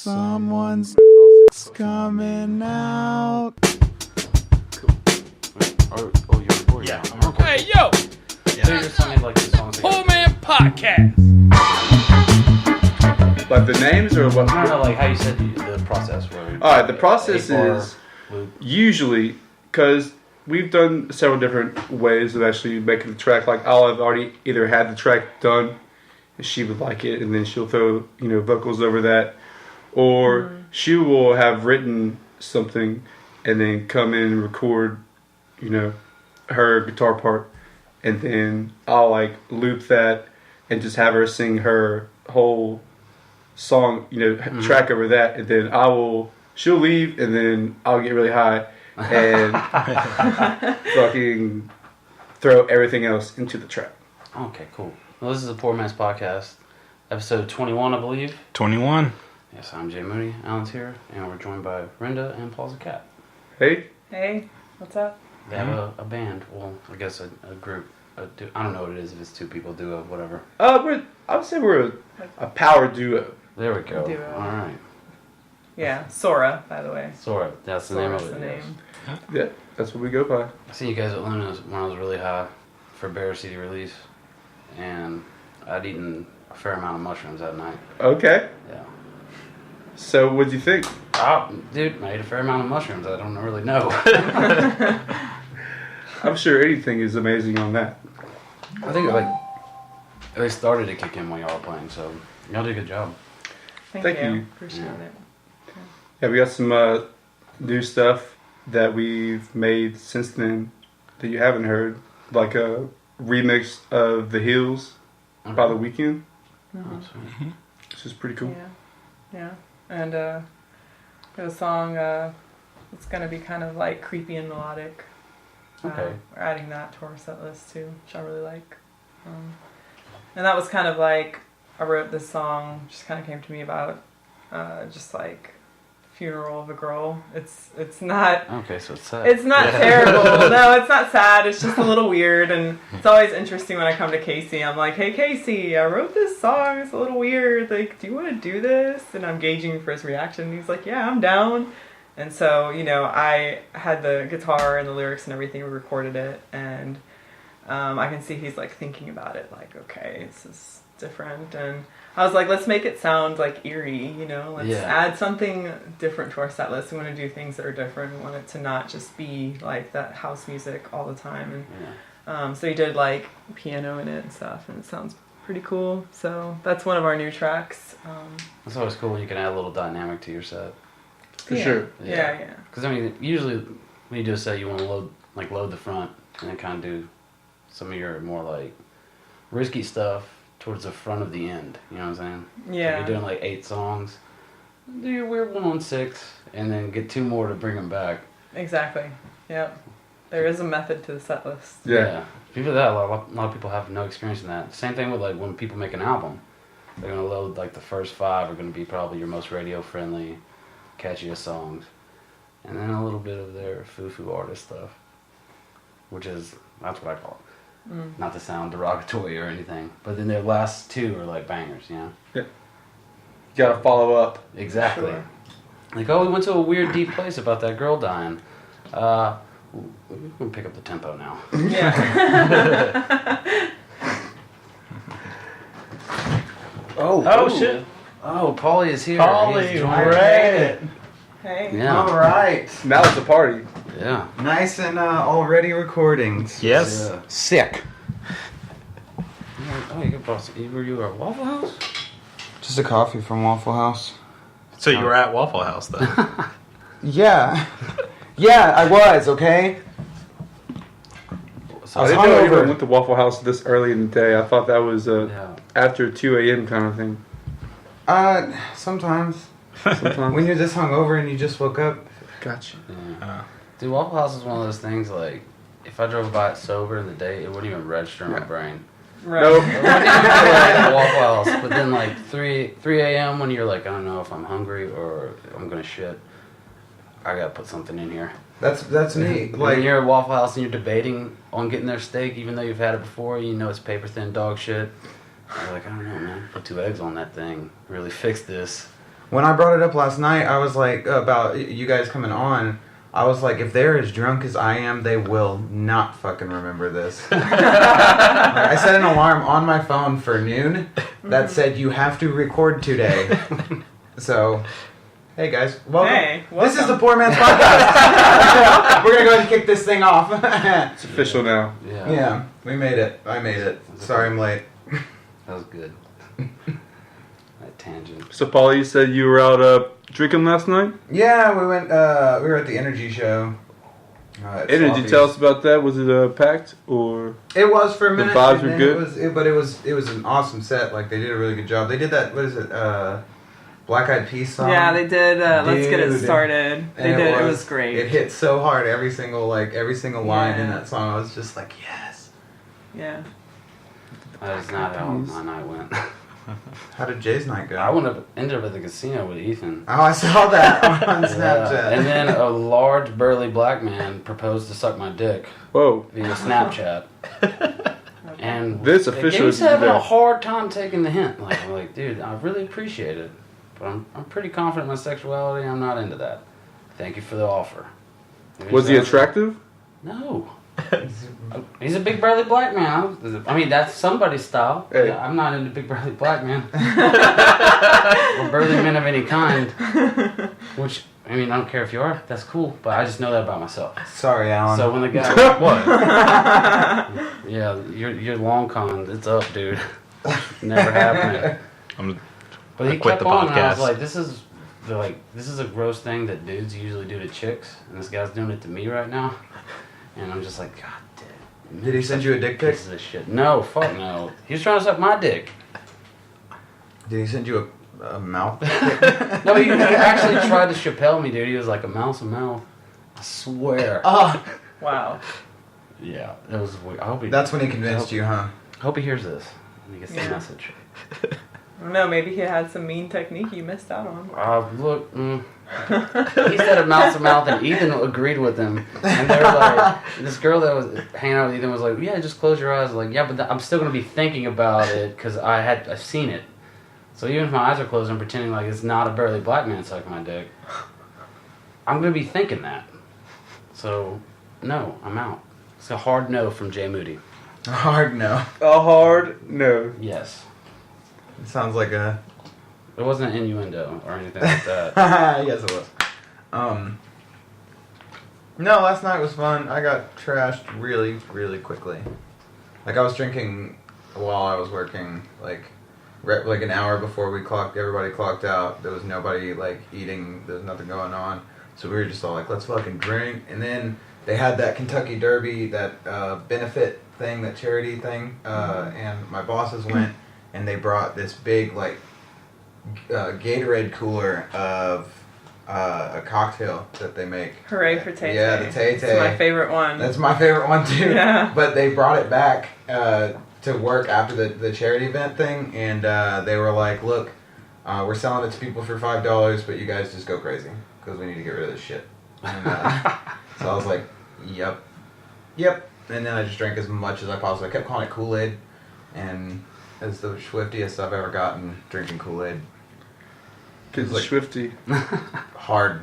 Someone's coming out. Oh, you're recording. Yeah. I'm recording. Hey, yo! So you're singing like the songs. Poorman Podcast. Like the names or what? No, like how you said the process. Where Alright, the process is loop. usually, because we've done several different ways of actually making the track. Like I'll have already either had the track done, and she would like it, and then she'll throw vocals over that, or she will have written something, and then come in and record, her guitar part, and then I'll like loop that, and just have her sing her whole song, track over that, and then she'll leave, and then I'll get really high and fucking throw everything else into the track. Okay, cool. Well, this is the Poor Man's Podcast, episode 21, I believe. 21. Yes, I'm Jay Mooney. Alan's here, and we're joined by Renda and Paul's a cat. Hey, What's up? They have a band. Well, I guess a group. I don't know what it is. If it's two people, duo, whatever. I would say we're a power duo. There we go. Duo. All right. Yeah, Tsora, by the way. Tsora. That's the name of Tsora's it. the yes. name. Yeah, that's what we go by. I seen you guys at Luna's when I was really high for Bear CD release, and I'd eaten a fair amount of mushrooms that night. Okay, Yeah. so what'd you think? Oh, dude, I ate a fair amount of mushrooms. I don't really know. I'm sure anything is amazing on that. I think they started to kick in while y'all were playing, so y'all did a good job. Thank you. Appreciate it. Yeah, we got some new stuff that we've made since then that you haven't heard, like a remix of The Hills by The Weeknd, which is pretty cool. Yeah. And got a song that's going to be kind of like creepy and melodic. Okay. We're adding that to our set list too, which I really like. And that was kind of like, I wrote this song, just kind of came to me about just like funeral of a girl. It's not... Okay, so it's sad. It's not terrible. No, it's not sad. It's just a little weird. And it's always interesting when I come to Casey. I'm like, hey, Casey, I wrote this song. It's a little weird. Like, do you want to do this? And I'm gauging for his reaction. And he's like, yeah, I'm down. And so, I had the guitar and the lyrics and everything. We recorded it. And I can see he's, like, thinking about it. Like, okay, this is different. And I was like, let's make it sound like eerie, let's add something different to our set list. We want to do things that are different. We want it to not just be like that house music all the time. And so he did like piano in it and stuff, and it sounds pretty cool. So that's one of our new tracks. That's always cool when you can add a little dynamic to your set. For sure. Yeah. Because usually when you do a set, you want to load the front and then kind of do some of your more like risky stuff towards the front of the end, you know what I'm saying? Yeah. If you're doing like 8 songs, do your weird one on 6, and then get 2 more to bring them back. Exactly. Yep. There is a method to the set list. Yeah. People that a lot of people have no experience in that. Same thing with like when people make an album, they're gonna load like the first 5 are gonna be probably your most radio friendly, catchiest songs, and then a little bit of their foo-foo artist stuff, that's what I call it. Not to sound derogatory or anything, but then their last 2 are like bangers, Yeah. You gotta follow up. Exactly. Sure. Like, we went to a weird deep place about that girl dying. We're gonna pick up the tempo now. Yeah. Oh, shit. Oh, Paulie is here. Paulie, He's I joined. read it. Hey. Yeah. All right. Now it's a party. Yeah. Nice and already recordings. Yes. Yeah. Sick. Oh, you could possibly. Were you at Waffle House? Just a coffee from Waffle House. So you were at Waffle House, then? Yeah. Yeah, I was, okay? So I was didn't know hungover. anyone went to Waffle House this early in the day. I thought that was Yeah. after 2 a.m. kind of thing. Sometimes. Sometimes. When you're just hungover and you just woke up. Gotcha. Yeah. Dude, Waffle House is one of those things, like, if I drove by it sober in the day, it wouldn't even register in my brain. Right. Nope. It wouldn't even be like Waffle House. But then, like, 3 a.m. when you're like, I don't know if I'm hungry or I'm gonna shit, I gotta put something in here. That's me. When Like, you're at Waffle House and you're debating on getting their steak, even though you've had it before, you know it's paper thin dog shit. You're like, I don't know, man. Put 2 eggs on that thing. Really fix this. When I brought it up last night, I was like, about you guys coming on, I was like, if they're as drunk as I am, they will not fucking remember this. I set an alarm on my phone for noon that said you have to record today. So, hey guys, welcome. Hey, This is the welcome. Poor Man's Podcast. We're going to go ahead and kick this thing off. It's official now. Yeah. Yeah, we made it. I made it. Sorry I'm late. That was good. That tangent. So, Paul, you said you were out drinking last night? Yeah, we went, we were at the Energy Show. At Energy, Sloppy's. tell us about that. Was it packed or? It was for a minute. vibes were and then good? It was an awesome set. Like they did a really good job. They did that. What is it? Black Eyed Peas song. Yeah, they did. Let's get it Dude. started. They And did. It was great. It hit so hard. Every single line in Yeah. that song. I was just like, yes. Yeah. That is not how my night went. How did Jay's night go? I ended up at the casino with Ethan. Oh, I saw that on Yeah. Snapchat. And then a large burly black man proposed to suck my dick Whoa. via Snapchat. And This official Gabe's is having there. a hard time taking the hint. Like, I'm like, dude, I really appreciate it, but I'm pretty confident in my sexuality. I'm not into that. Thank you for the offer. Was he attractive? No. He's a big burly black man. I mean, that's somebody's style. Hey. I'm not into big burly black men. Or burly men of any kind. Which, I mean, I don't care if you are. That's cool. But I just know that about myself. Sorry, Alan. So when the guy... What? Yeah, your long con, it's up, dude. Never happening. I'm But he I quit kept the on, and I was podcast. like, this is a gross thing that dudes usually do to chicks, and this guy's doing it to me right now. And I'm just like, God damn. Did he send you a dick pic? Pieces of shit. No, fuck no. He was trying to suck my dick. Did he send you a mouth? No, he actually tried to Chappelle me, dude. He was like, a mouth. I swear. Oh, Wow. Yeah, it was weird. I hope he. that's when he convinced you, huh? Hope he hears this. And he gets the Yeah. message. I don't know. Maybe he had some mean technique you missed out on. Look. He said a mouth to mouth, and Ethan agreed with him. And they were like, this girl that was hanging out with Ethan was like, yeah, just close your eyes. Like, yeah, but I'm still gonna be thinking about it because I've seen it. So even if my eyes are closed, I'm pretending like it's not a burly black man sucking my dick. I'm gonna be thinking that. So, no, I'm out. It's a hard no from Jay Moody. A hard no. A hard no. Yes. It sounds like a. It wasn't an innuendo or anything like that. Yes, it was. No, last night was fun. I got trashed really, really quickly. Like I was drinking while I was working, like an hour before everybody clocked out. There was nobody like eating. There was nothing going on. So we were just all like, let's fucking drink. And then they had that Kentucky Derby, that benefit thing, that charity thing. And my bosses went and they brought this big like Gatorade cooler of a cocktail that they make. Hooray for Tay. Yeah, the Tay Tay. It's my favorite one. That's my favorite one too. Yeah. But they brought it back to work after the charity event thing, and they were like, "Look, we're selling it to people for $5, but you guys just go crazy because we need to get rid of this shit." And, so I was like, "Yep." And then I just drank as much as I possibly. I kept calling it Kool-Aid, and it's the swiftiest I've ever gotten drinking Kool-Aid. Kids Like- Swifty. Hard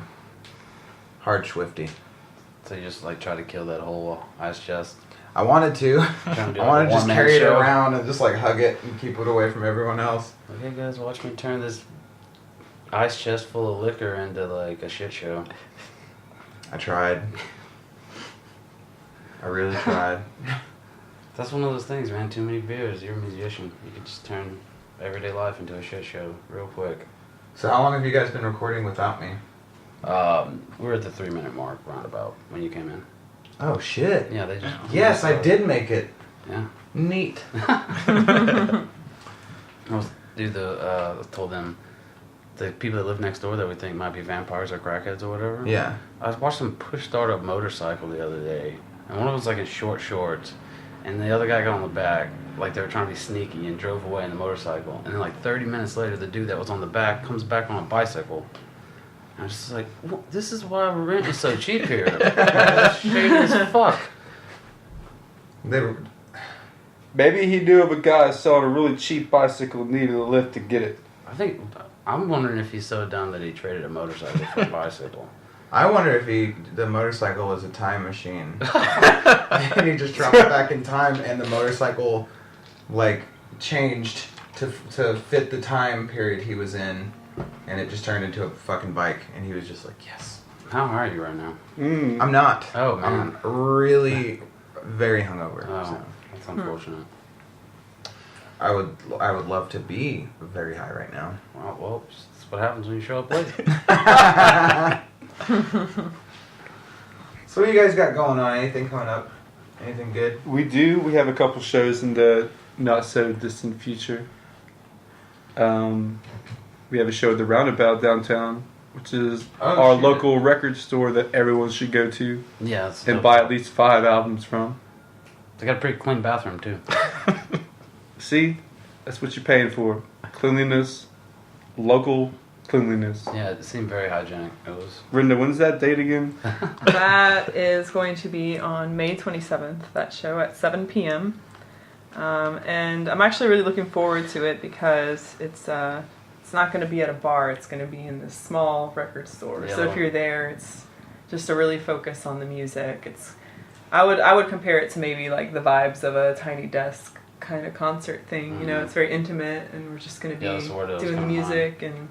swifty. So you just like try to kill that whole ice chest. I wanted to. Trying to do I like wanted a to just one-man carry it show. around and just like hug it and keep it away from everyone else. Okay, guys, watch me turn this ice chest full of liquor into like a shit show. I tried. I really tried. That's one of those things, man. Too many beers. You're a musician. You can just turn everyday life into a shit show real quick. So how long have you guys been recording without me? We're at the 3-minute mark, roundabout, when you came in. Oh shit. Yeah, they just. Yes, I did make it. Yeah. Neat. I told them the people that live next door that we think might be vampires or crackheads or whatever. Yeah. I was watching them push start a motorcycle the other day, and one of them was like in short shorts, and the other guy got on the back like they were trying to be sneaky and drove away in the motorcycle. And then like 30 minutes later, the dude that was on the back comes back on a bicycle. And I was just like, well, this is why rent is so cheap here. It's shady as fuck. They were. Maybe he knew of a guy selling a really cheap bicycle and needed a lift to get it. I'm wondering if he's so dumb that he traded a motorcycle for a bicycle. I wonder if the motorcycle was a time machine. And he just dropped it back in time and the motorcycle, like, changed to fit the time period he was in. And it just turned into a fucking bike. And he was just like, yes. How are you right now? I'm not. Oh, man. I'm really very hungover. Oh, So. that's unfortunate. I would love to be very high right now. Well, that's what happens when you show up late. So what do you guys got going on? Anything coming up? Anything good? We do. We have a couple shows in the not so distant future. We have a show at the Roundabout downtown, which is our local record store that everyone should go to Yeah, that's and dope. buy at least 5 albums from. They got a pretty clean bathroom, too. See, that's what you're paying for. Cleanliness, local cleanliness. Yeah, it seemed very hygienic. It was. Renda, when's that date again? That is going to be on May 27th, that show at 7 p.m. And I'm actually really looking forward to it because it's not going to be at a bar. It's going to be in this small record store. Yeah. So if you're there, it's just to really focus on the music. I would compare it to maybe like the vibes of a Tiny Desk kind of concert thing. You know, it's very intimate, and we're just going to be Yeah, that's what it was doing the kinda music and.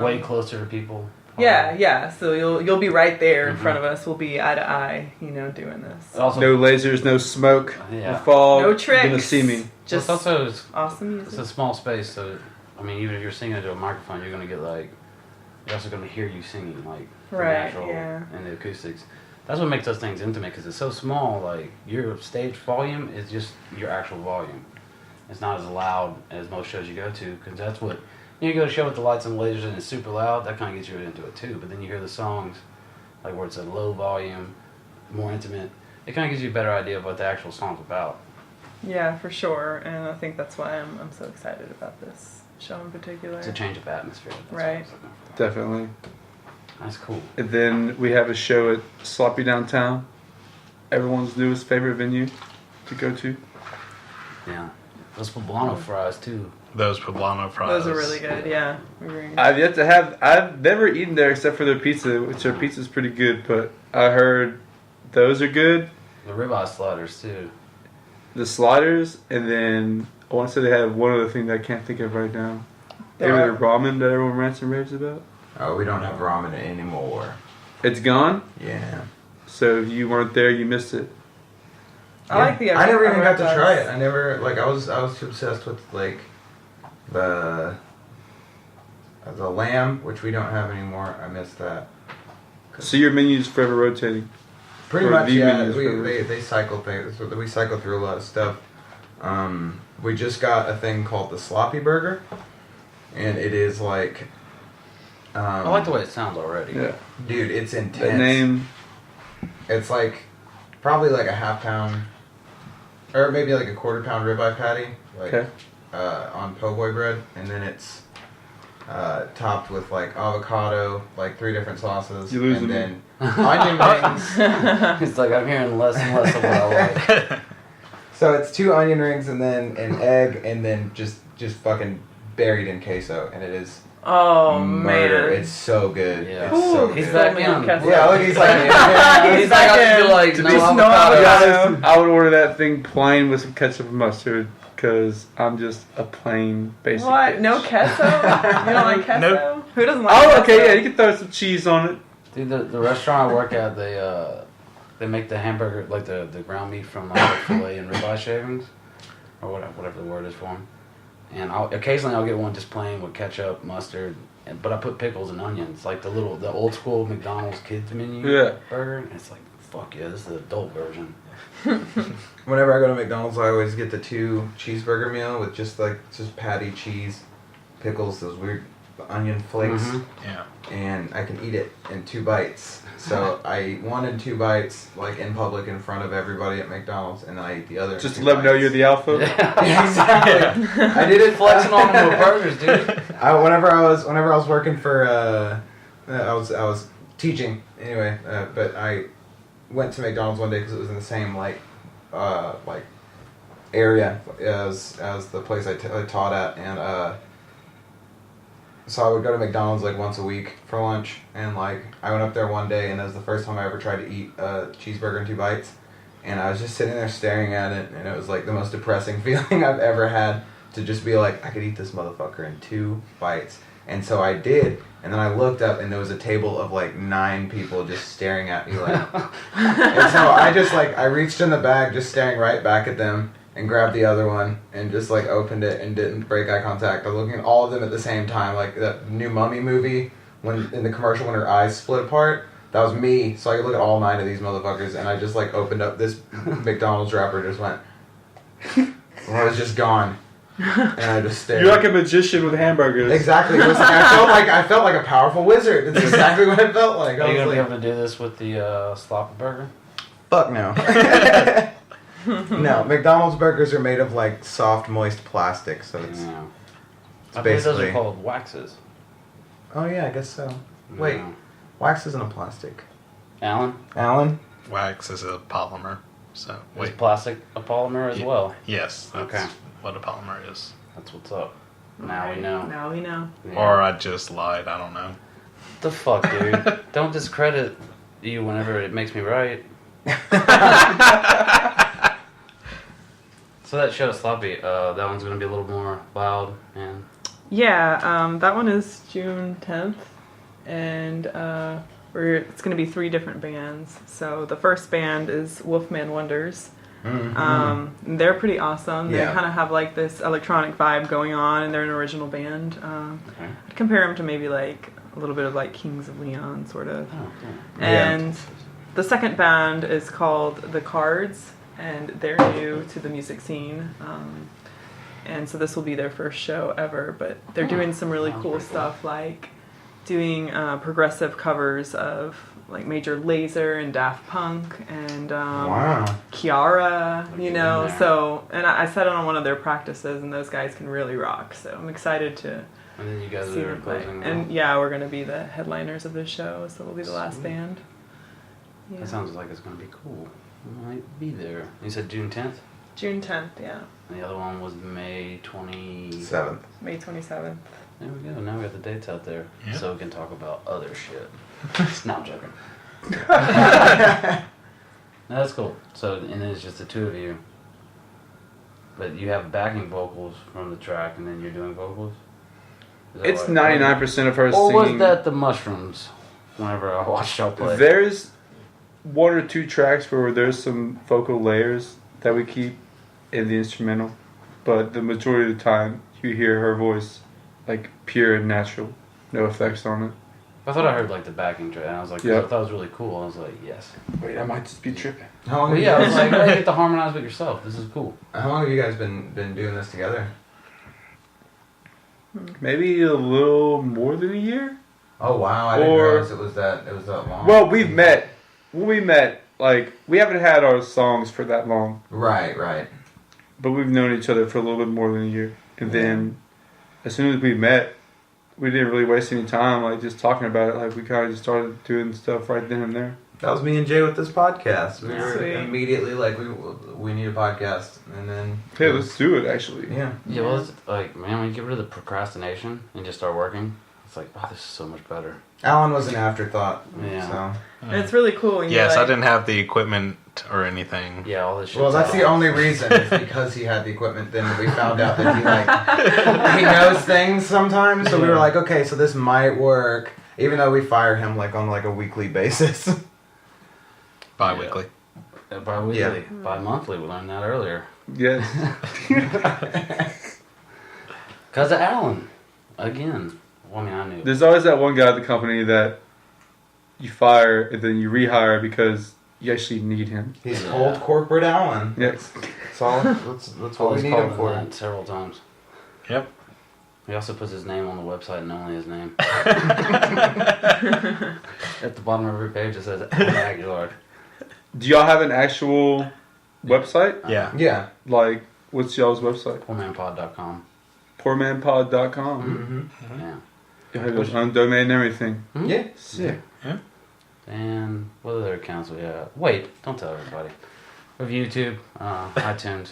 Way closer to people. Yeah. So you'll be right there in front of us. We'll be eye to eye, doing this. Also, No lasers, no smoke, Yeah. no fog. No tricks. You're gonna see me. Just it's also awesome it's music. a small space, so I mean, even if you're singing into a microphone, you're gonna get you're also gonna hear you singing the Right, natural yeah. and the acoustics. That's what makes those things intimate because it's so small. Like your stage volume is just your actual volume. It's not as loud as most shows you go to because that's what. You go to a show with the lights and the lasers and it's super loud, that kind of gets you into it too. But then you hear the songs, like where it's a low volume, more intimate. It kind of gives you a better idea of what the actual song's about. Yeah, for sure. And I think that's why I'm so excited about this show in particular. It's a change of atmosphere. That's what I Right. was looking for. Definitely. That's cool. And then we have a show at Sloppy Downtown, everyone's newest favorite venue to go to. Yeah. Those poblano fries too. Those poblano fries. Those are really good. Yeah. I've never eaten there except for their pizza, which their pizza's pretty good, but I heard those are good. The ribeye sliders too. The sliders, and then I want to say they have one other thing that I can't think of right now. Maybe There the ramen that everyone rants and raves about. Oh, we don't have ramen anymore. It's gone, Yeah. so if you weren't there, you missed it. I like the. I never even got to Arugula. try it. I never I was too obsessed with the lamb, which we don't have anymore. I missed that. So your menu's forever rotating. Pretty Or much, the yeah. menus for- They cycle things. We cycle through a lot of stuff. We just got a thing called the sloppy burger, and it is like. I like the way it sounds already. Yeah, Dude, it's intense. the name. It's probably like a half pound, or maybe like a quarter pound ribeye patty, Okay. On po' boy bread, and then it's topped with avocado, 3 different sauces, You're losing and me. then onion rings. It's like I'm hearing less and less of what I like. So it's 2 onion rings and then an egg, and then just fucking buried in queso, and it is Oh murder. man. It's so good. Yeah. It's so Ooh, good. He's Fill back me in. up, Cassie. Yeah, look, he's like, He's He's like, back I in. feel like To no be avocado. honest, I would order that thing plain with some ketchup and mustard because I'm just a plain basic. What? bitch. No queso? You don't like queso? Nope. Who doesn't like Oh, queso? okay, yeah, you can throw some cheese on it. Dude, the restaurant I work at, they make the hamburger, the ground meat from filet and ribeye shavings, or whatever the word is for them. And occasionally I'll get one just plain with ketchup, mustard, but I put pickles and onions, like the old school McDonald's kids menu Yeah. burger. And it's like, fuck yeah, this is the adult version. Whenever I go to McDonald's, I always get the 2 cheeseburger meal with just patty, cheese, pickles, those weird onion flakes, Mhm. Yeah. and I can eat it in 2 bites. So I wanted 2 bites, in public in front of everybody at McDonald's, and I ate the other. Just to 2 let them know bites. you're the alpha. Yeah. Exactly. I did it Flexing on them with burgers, dude. Whenever I was working for I was teaching anyway, but I went to McDonald's one day because it was in the same area as the place I taught at, and so I would go to McDonald's like once a week for lunch, and like I went up there one day, and it was the first time I ever tried to eat a cheeseburger in 2 bites, and I was just sitting there staring at it, and it was like the most depressing feeling I've ever had to just be like, I could eat this motherfucker in 2 bites. And so I did, and then I looked up, and there was a table of like 9 people just staring at me like, and so I just like, I reached in the bag just staring right back at them, and grabbed the other one, and just like opened it and didn't break eye contact. I was looking at all of them at the same time, like that new Mummy movie, when in the commercial when her eyes split apart, that was me, so I could look at all 9 of these motherfuckers, and I just like opened up this McDonald's wrapper, just went, and I was just gone. And I just stared. You're like a magician with hamburgers. Exactly. It was like, I felt like a powerful wizard. It's exactly what I felt like. Are you I gonna was be like, able to do this with the sloppy burger? fuck no. No, McDonald's burgers are made of like soft, moist plastic, so it's Yeah. I believe those basically. are called waxes. Oh yeah, I guess so. Wait, Yeah. wax isn't a plastic. Alan, Alan? Wax is a polymer. So is wait. plastic a polymer as Ye- well? Yes. That's Okay. what a polymer is. That's what's up. Now we know. Now we know. Yeah. Or I just lied. I don't know. The fuck, dude? Don't discredit you whenever it makes me right. So that show, Sloppy, that one's gonna be a little more loud and Yeah, that one is June 10th, and it's going to be 3 different bands. So the first band is Wolfman Wonders. They're pretty awesome. They Yeah. kind of have like this electronic vibe going on, and they're an original band. okay. I'd compare them to maybe like a little bit of like Kings of Leon, sort of. Oh, cool. And the second band is called The Cards, and they're new to the music scene. And so this will be their first show ever, but they're doing some really Sounds cool pretty cool. stuff, like doing progressive covers of like Major Lazer and Daft Punk and Wow. Kiara, Look you at know. them there. So, and I sat in on one of their practices, and those guys can really rock. So I'm excited to And then you guys see are them play. closing. And yeah, we're going to be the headliners of this show, so we'll be the last Sweet. band. Yeah. That sounds like it's gonna be cool. I might be there. You said June 10th, June 10th, yeah. and the other one was May 20. 7th. May 27th. There we go. Now we got the dates out there, Yeah. so we can talk about other shit. No, I'm joking. No, that's cool. So, and then it's just the 2 of you, but you have backing vocals from the track, and then you're doing vocals. Is that It's right? 99% of her Or singing. was that the mushrooms? Whenever I watched y'all play. There's 1 or 2 tracks where there's some vocal layers that we keep in the instrumental, but the majority of the time you hear her voice like pure and natural, no effects on it. I thought I heard like the backing track, and I was like, Yeah. I thought it was really cool. I was like, yes. Wait, I might just be tripping. How long, But have yeah, I you was guys, like, hey, you get to harmonize with yourself. This is cool. how long have you guys been doing this together? Maybe a little more than a year. Oh wow, I didn't Or- realize it was that long. Well, we've met. When we met, like we haven't had our songs for that long, Right. but we've known each other for a little bit more than a year. And then, as soon as we met, we didn't really waste any time, like just talking about it. Like we kind of just started doing stuff right then and there. That was me and Jay with this podcast. We were Sweet. immediately like, we need a podcast, and then Hey, let's do it. Actually, yeah. Yeah, well, it's like, man, when you get rid of the procrastination and just start working, it's like, wow, this is so much better. Alan was an afterthought. Yeah. So. And it's really cool. When Yes, you're I like, didn't have the equipment or anything. Yeah, all this shit. Well, that's the only reason. Is because he had the equipment. Then we found out that he knows things sometimes. So we were like, okay, so this might work. Even though we fire him like on like a weekly basis. Bi-weekly. Bi-weekly. Yeah. Bi-monthly, we learned that earlier. yes. Because of Alan. Again. Well, I mean, I knew. There's always that one guy at the company that you fire and then you rehire because you actually need him. He's Yeah. old corporate Alan. Yes. That's all. That's what we Always need called him for. that several times. Yep. He also puts his name on the website and only his name. At the bottom of every page it says Alan Aguilar. Do y'all have an actual website? Yeah. Yeah. Like, what's y'all's website? Poormanpod.com. Poormanpod.com. Yeah. Y'all have your own domain and everything. Hmm? Yeah. Sick. And what other accounts we have? Wait, don't tell everybody. We have YouTube, iTunes,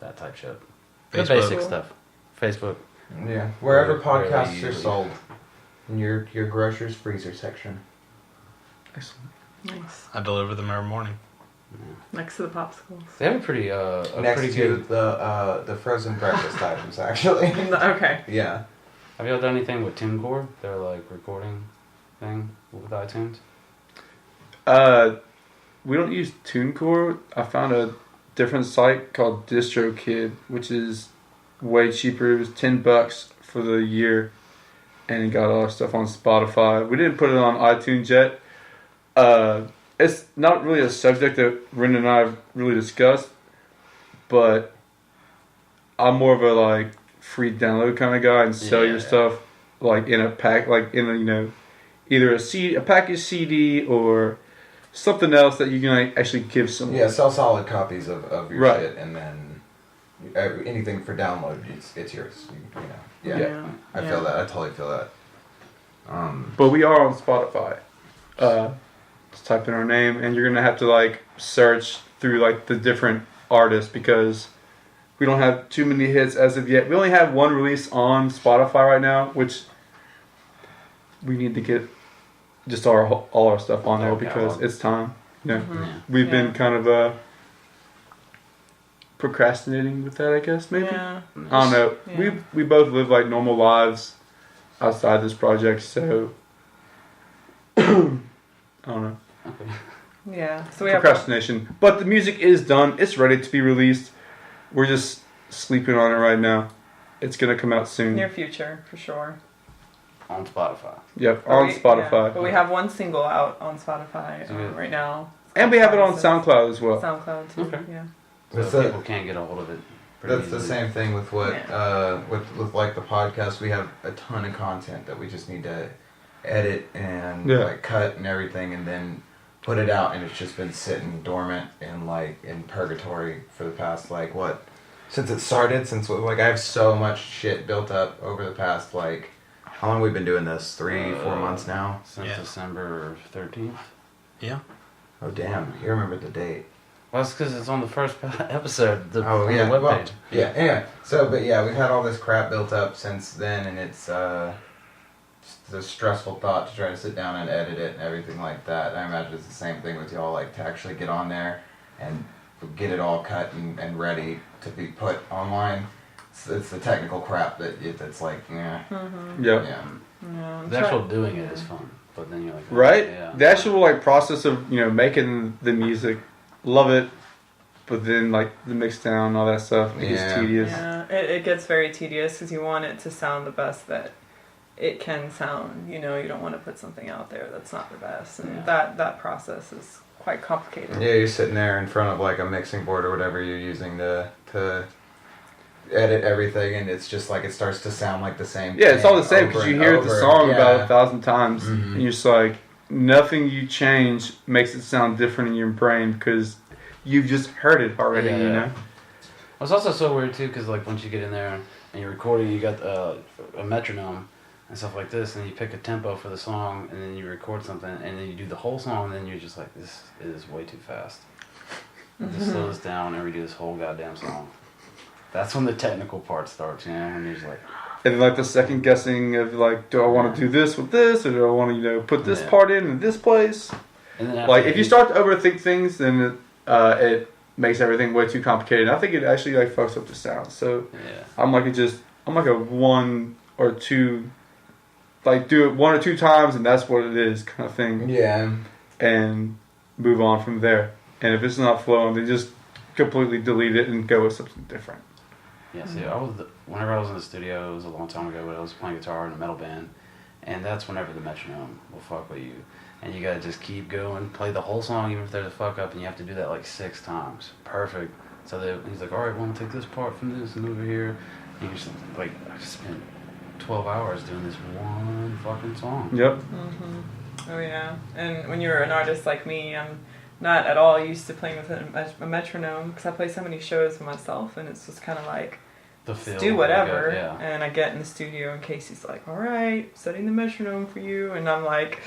that type shit. The Facebook. basic stuff. Facebook. Yeah, wherever Where podcasts usually- are sold, in your grocer's freezer section. Excellent. Nice. I deliver them every morning. Next to the popsicles. They have a pretty Next pretty to good. the frozen breakfast items, actually. Okay. Yeah. Have you all done anything with TuneCore? Their like recording thing with iTunes. We don't use TuneCore. I found a different site called DistroKid, which is way cheaper. It was $10 for the year, and it got all our stuff on Spotify. We didn't put it on iTunes yet. It's not really a subject that Renda and I have really discussed, but I'm more of a like free download kind of guy and sell your stuff like in a pack, like in a, either a packaged CD or something else that you can like, actually give someone. Yeah, sell solid copies of your Right. shit, and then anything for download, it's yours. Yeah. Yeah. I feel that. I totally feel that. But we are on Spotify. Just type in our name, and you're gonna have to like search through like the different artists because we don't have too many hits as of yet. We only have one release on Spotify right now, which we need to get just all our stuff on there because it's time. Yeah. We've been kind of procrastinating with that, I guess maybe. Yeah. I don't know. Yeah. We both live like normal lives outside this project, so I don't know. Okay. Yeah. So we have. Procrastination. But the music is done. It's ready to be released. We're just sleeping on it right now. It's gonna come out soon. Near future, for sure. On Spotify. Yep, But on we- Spotify. yeah, but we have one single out on Spotify Good. right now. And we have it on It's SoundCloud as well. SoundCloud too. Okay. Yeah. So That's people can't get a hold of it. pretty That's the easily. same thing with what Yeah. with like the podcast. We have a ton of content that we just need to edit and Yeah. like cut and everything, and then put it out. And it's just been sitting dormant and like in purgatory for the past like what since it started. Since like I have so much shit built up over the past like how long have we been doing this? 3-4 months now. Since Yeah. December 13th. Yeah. Oh damn! You remember the date? Well, that's because it's on the first episode on Oh the yeah, webpage. well, yeah. Anyway, so but yeah, we've had all this crap built up since then, and it's just a stressful thought to try to sit down and edit it and everything like that. I imagine it's the same thing with y'all, like to actually get on there and get it all cut and ready to be put online. It's the technical crap that's like, yeah, Mm-hmm. Yep. yeah. Yeah. I'm The actual trying- doing it is fun, but then you're like, oh, Right? Yeah. The actual like process of, making the music, love it, but then like the mix down, all that stuff, it gets Yeah. tedious. Yeah, it gets very tedious because you want it to sound the best that it can sound. You don't want to put something out there that's not the best, and Yeah. that process is quite complicated. Yeah, you're sitting there in front of like a mixing board or whatever you're using to edit everything, and it's just like it starts to sound like the same. Yeah, it's all the thing same over because you and hear the over. song Yeah. about 1,000 times, Mhm. and you're just like, nothing you change makes it sound different in your brain because you've just heard it already, Yeah. you know? Well, it's also so weird too, because like once you get in there and you're recording, you got a metronome and stuff like this, and you pick a tempo for the song, and then you record something, and then you do the whole song, and then you're just like, this is way too fast. Just slow this down and redo this whole goddamn song. That's when the technical part starts, and you're just like, And then, like the second guessing of like, do I want to do this with this, or do I want to put this Yeah. part in this place? and then after Like that, if you start to overthink things, then it makes everything way too complicated. I think it actually like fucks up the sound. So yeah, I'm like a 1 or 2, like do it 1 or 2 times, and that's what it is, kind of thing, Yeah. and move on from there. And if it's not flowing, then just completely delete it and go with something different. yeah. See, whenever I was in the studio, it was a long time ago, but I was playing guitar in a metal band, and that's whenever the metronome will fuck with you. And you gotta just keep going, play the whole song, even if there's a fuck up, and you have to do that like 6 times. Perfect. So he's like, all right, well, I'm gonna take this part from this and over here. And you just like, I just spent 12 hours doing this one fucking song. Yep. Mm-hmm. Oh yeah, and when you're an artist like me, I'm not at all used to playing with a metronome because I play so many shows for myself, and it's just kind of like The feel. do whatever. Yeah. And I get in the studio, and Casey's like, "All right, setting the metronome for you," and I'm like,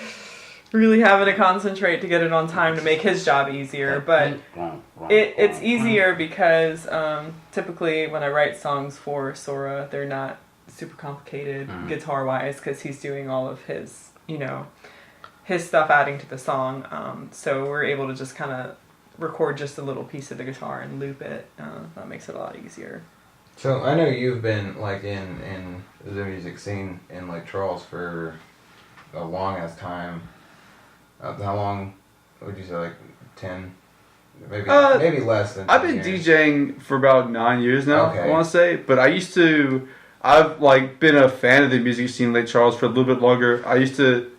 really having to concentrate to get it on time to make his job easier. But it's easier because typically when I write songs for Tsora, they're not super complicated Mhm. guitar wise because he's doing all of his, his stuff adding to the song. So we're able to just kind of record just a little piece of the guitar and loop it. That makes it a lot easier. So I know you've been like in the music scene in Lake Charles for a long ass time. How long would you say? Like 10? Maybe less than 10 I've been years. DJing for about 9 years now, Okay. I want to say. But I've like been a fan of the music scene in Lake Charles for a little bit longer. There used to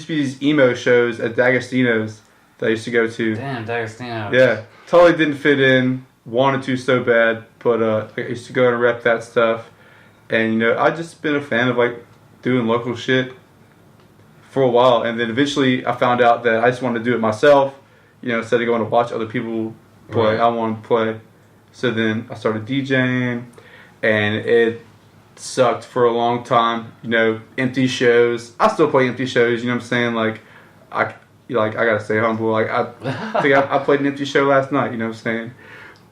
be these emo shows at D'Agostino's that I used to go to. Damn, D'Agostino. Yeah, totally didn't fit in. Wanted to so bad, but I used to go and rep that stuff. And I've just been a fan of like doing local shit for a while. And then eventually I found out that I just wanted to do it myself. Instead of going to watch other people play, Right. I wanted to play. So then I started DJing, and it sucked for a long time. Empty shows. I still play empty shows. You know what I'm saying? Like, I gotta stay humble. Like I think I played an empty show last night. You know what I'm saying?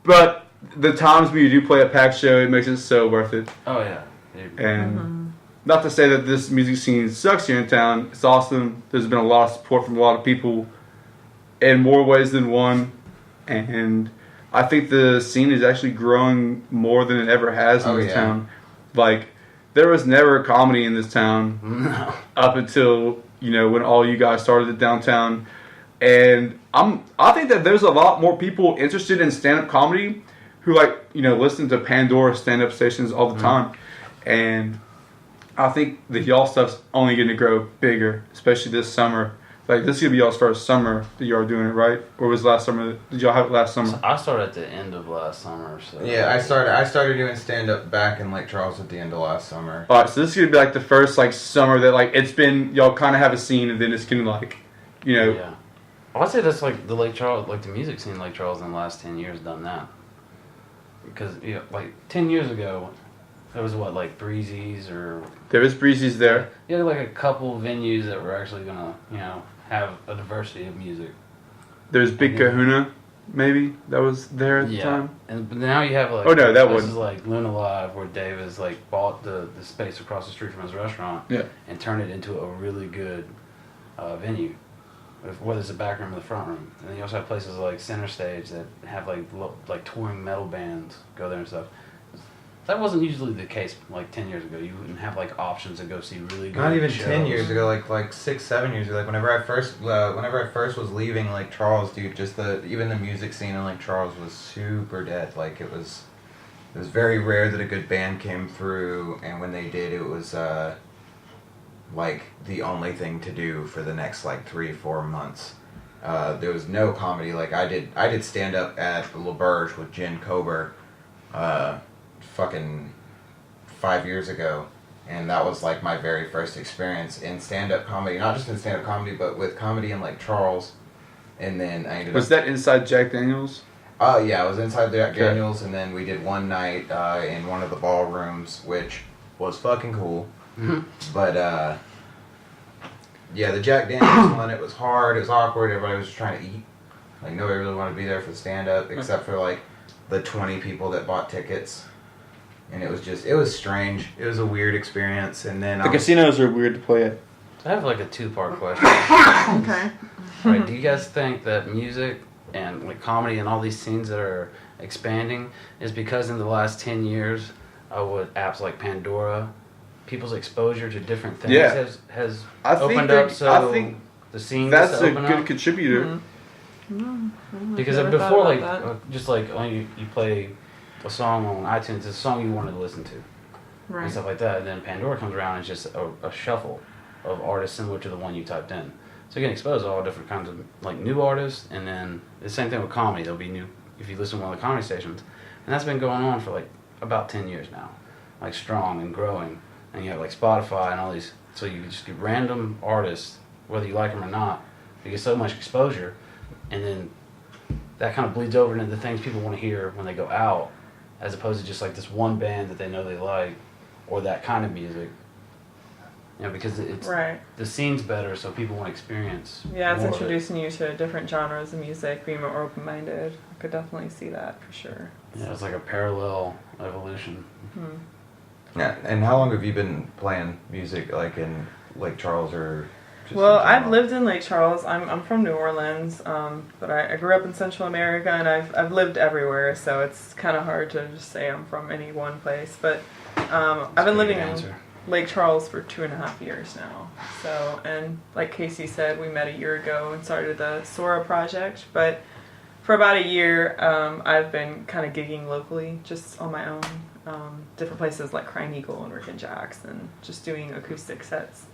But the times when you do play a packed show, it makes it so worth it. Oh yeah. Dude. And not to say that this music scene sucks here in town. It's awesome. There's been a lot of support from a lot of people in more ways than one. And I think the scene is actually growing more than it ever has in this town. Like, there was never a comedy in this town No. up until, when all you guys started at downtown. And I think that there's a lot more people interested in stand-up comedy who listen to Pandora stand-up stations all the time. And I think the y'all stuff's only going to grow bigger, especially this summer. Like, this is going to be y'all's first summer that y'all are doing it, right? Or was last summer? Did y'all have it last summer? So I started at the end of last summer. So Yeah, I started doing stand up back in Lake Charles at the end of last summer. Alright, so this is going to be the first summer that it's been, y'all kind of have a scene, and then it's going to Yeah. I'd say that's the Lake Charles, the music scene in Lake Charles in the last 10 years done that. Because 10 years ago, there was Breezy's or there is Breezy's there. you had a couple venues that were actually gonna have a diversity of music. There's Big And then- Kahuna, maybe, that was there at the time. But now you have Oh, no, that places wasn't. like Luna Live where Dave has bought the space across the street from his restaurant and turned it into a really good venue. Whether it's the back room or the front room. And then you also have places like Center Stage that have touring metal bands go there and stuff. That wasn't usually the case 10 years ago. You wouldn't have options to go see really good Not even shows. 10 years ago, like 6, 7 years ago. Whenever I first was leaving Lake Charles, dude, just even the music scene in Lake Charles was super dead. It was very rare that a good band came through, and when they did, it was the only thing to do for the next 3-4 months. There was no comedy. I did stand up at LaBerge with Jen Kober, fucking 5 years ago, and that was my very first experience in stand-up comedy. Not just in stand-up comedy, but with comedy in Lake Charles. And then I ended Was that inside Jack Daniels? yeah, I was inside the Jack Daniels, and then we did one night in one of the ballrooms, which was fucking cool. But yeah, the Jack Daniels one, it was hard, it was awkward, everybody was just trying to eat. Nobody really wanted to be there for the stand-up, except for the 20 people that bought tickets. And it was strange. It was a weird experience. And then The casinos are weird to play at. I have a two-part question. Okay. Right, do you guys think that music and comedy and all these scenes that are expanding is because in the last 10 years with apps like Pandora, people's exposure to different things has I think opened that- up so I think the scene That's gets a to open good up? contributor. Because Never thought before, about that. just when you play a song on iTunes, it's a song you wanted to listen to and Right. stuff like that, and then Pandora comes around and it's just a shuffle of artists similar to the one you typed in. So you get exposed to all different kinds of new artists, and then the same thing with comedy. There'll be new if you listen to one of the comedy stations, and that's been going on for about 10 years now, strong and growing. And you have Spotify and all these, so you just get random artists, whether you like them or not. You get so much exposure, and then that kind of bleeds over into the things people want to hear when they go out, as opposed to just this one band that they know they like, or that kind of music. Because it's Right. the scene's better, so people want to experience. Yeah, it's more of it. introducing you to different genres of music, being more open-minded. I could definitely see that for sure. Yeah, it's a parallel evolution. Yeah, and how long have you been playing music, like in Lake Charles or? Just Well, in I've general? lived in Lake Charles. I'm from New Orleans, but I grew up in Central America, and I've lived everywhere. So it's kind of hard to just say I'm from any one place. But I've been living in Lake Charles for 2.5 years now. So, and like Casey said, we met a year ago and started the Tsora project. But for about a year, I've been kind of gigging locally, just on my own, different places like Crying Eagle and Rick and Jack's, and just doing acoustic sets.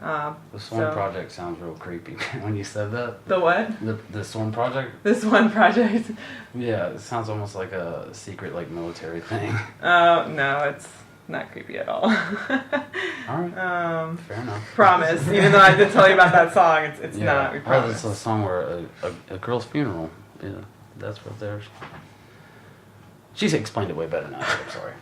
The Swan Project sounds real creepy when you said that. The what? The Swan Project? This one project. Yeah, it sounds almost like a secret, like, military thing. Oh, no, it's not creepy at all. Alright. Fair enough. Promise. Even though I did tell you about that song, it's not. We Oh, promise. it's a song where a girl's funeral. Yeah, that's what there's. She's explained it way better now, so I'm sorry.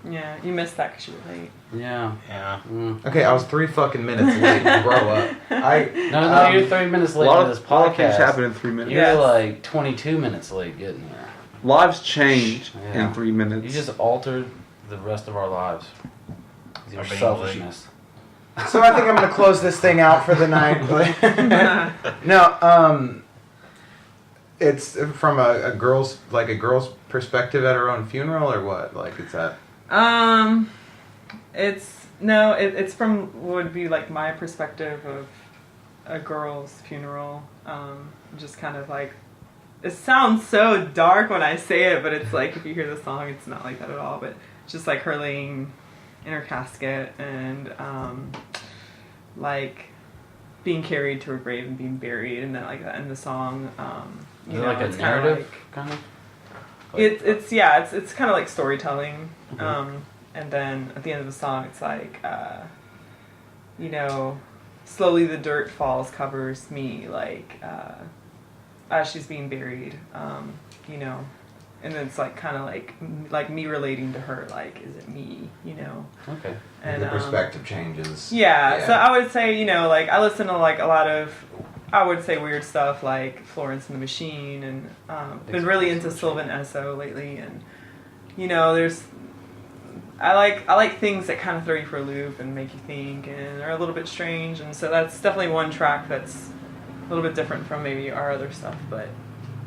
Yeah, you missed that because you were late. Yeah. Yeah. Okay, I was 3 fucking minutes late. Grow up. No, you're 3 minutes A late lot to of this lot of things podcast. happen in 3 minutes. You're Yes. like 22 minutes late getting here. Lives change Yeah. in 3 minutes. You just altered the rest of our lives. With your By being selfishness. So I think I'm gonna close this thing out for the night. No, it's from a girl's perspective at her own funeral, or what? Like, it's that. It's from what would be like my perspective of a girl's funeral. Just kind of like, it sounds so dark when I say it, but it's like if you hear the song, it's not like that at all. But it's just like her laying in her casket and like being carried to her grave and being buried, and then like that in the song. Is it like a narrative kind of? It's kind of like storytelling. Mm-hmm. And then at the end of the song, it's like, slowly the dirt falls, covers me, like, as she's being buried, and then it's like kind of like me relating to her, like, is it me, Okay. And the perspective changes. Yeah, so I would say, like, I listen to like a lot of, I would say weird stuff like Florence and the Machine, and been really into Sylvan Esso lately, and there's I like things that kind of throw you for a loop and make you think and are a little bit strange, and so that's definitely one track that's a little bit different from maybe our other stuff, but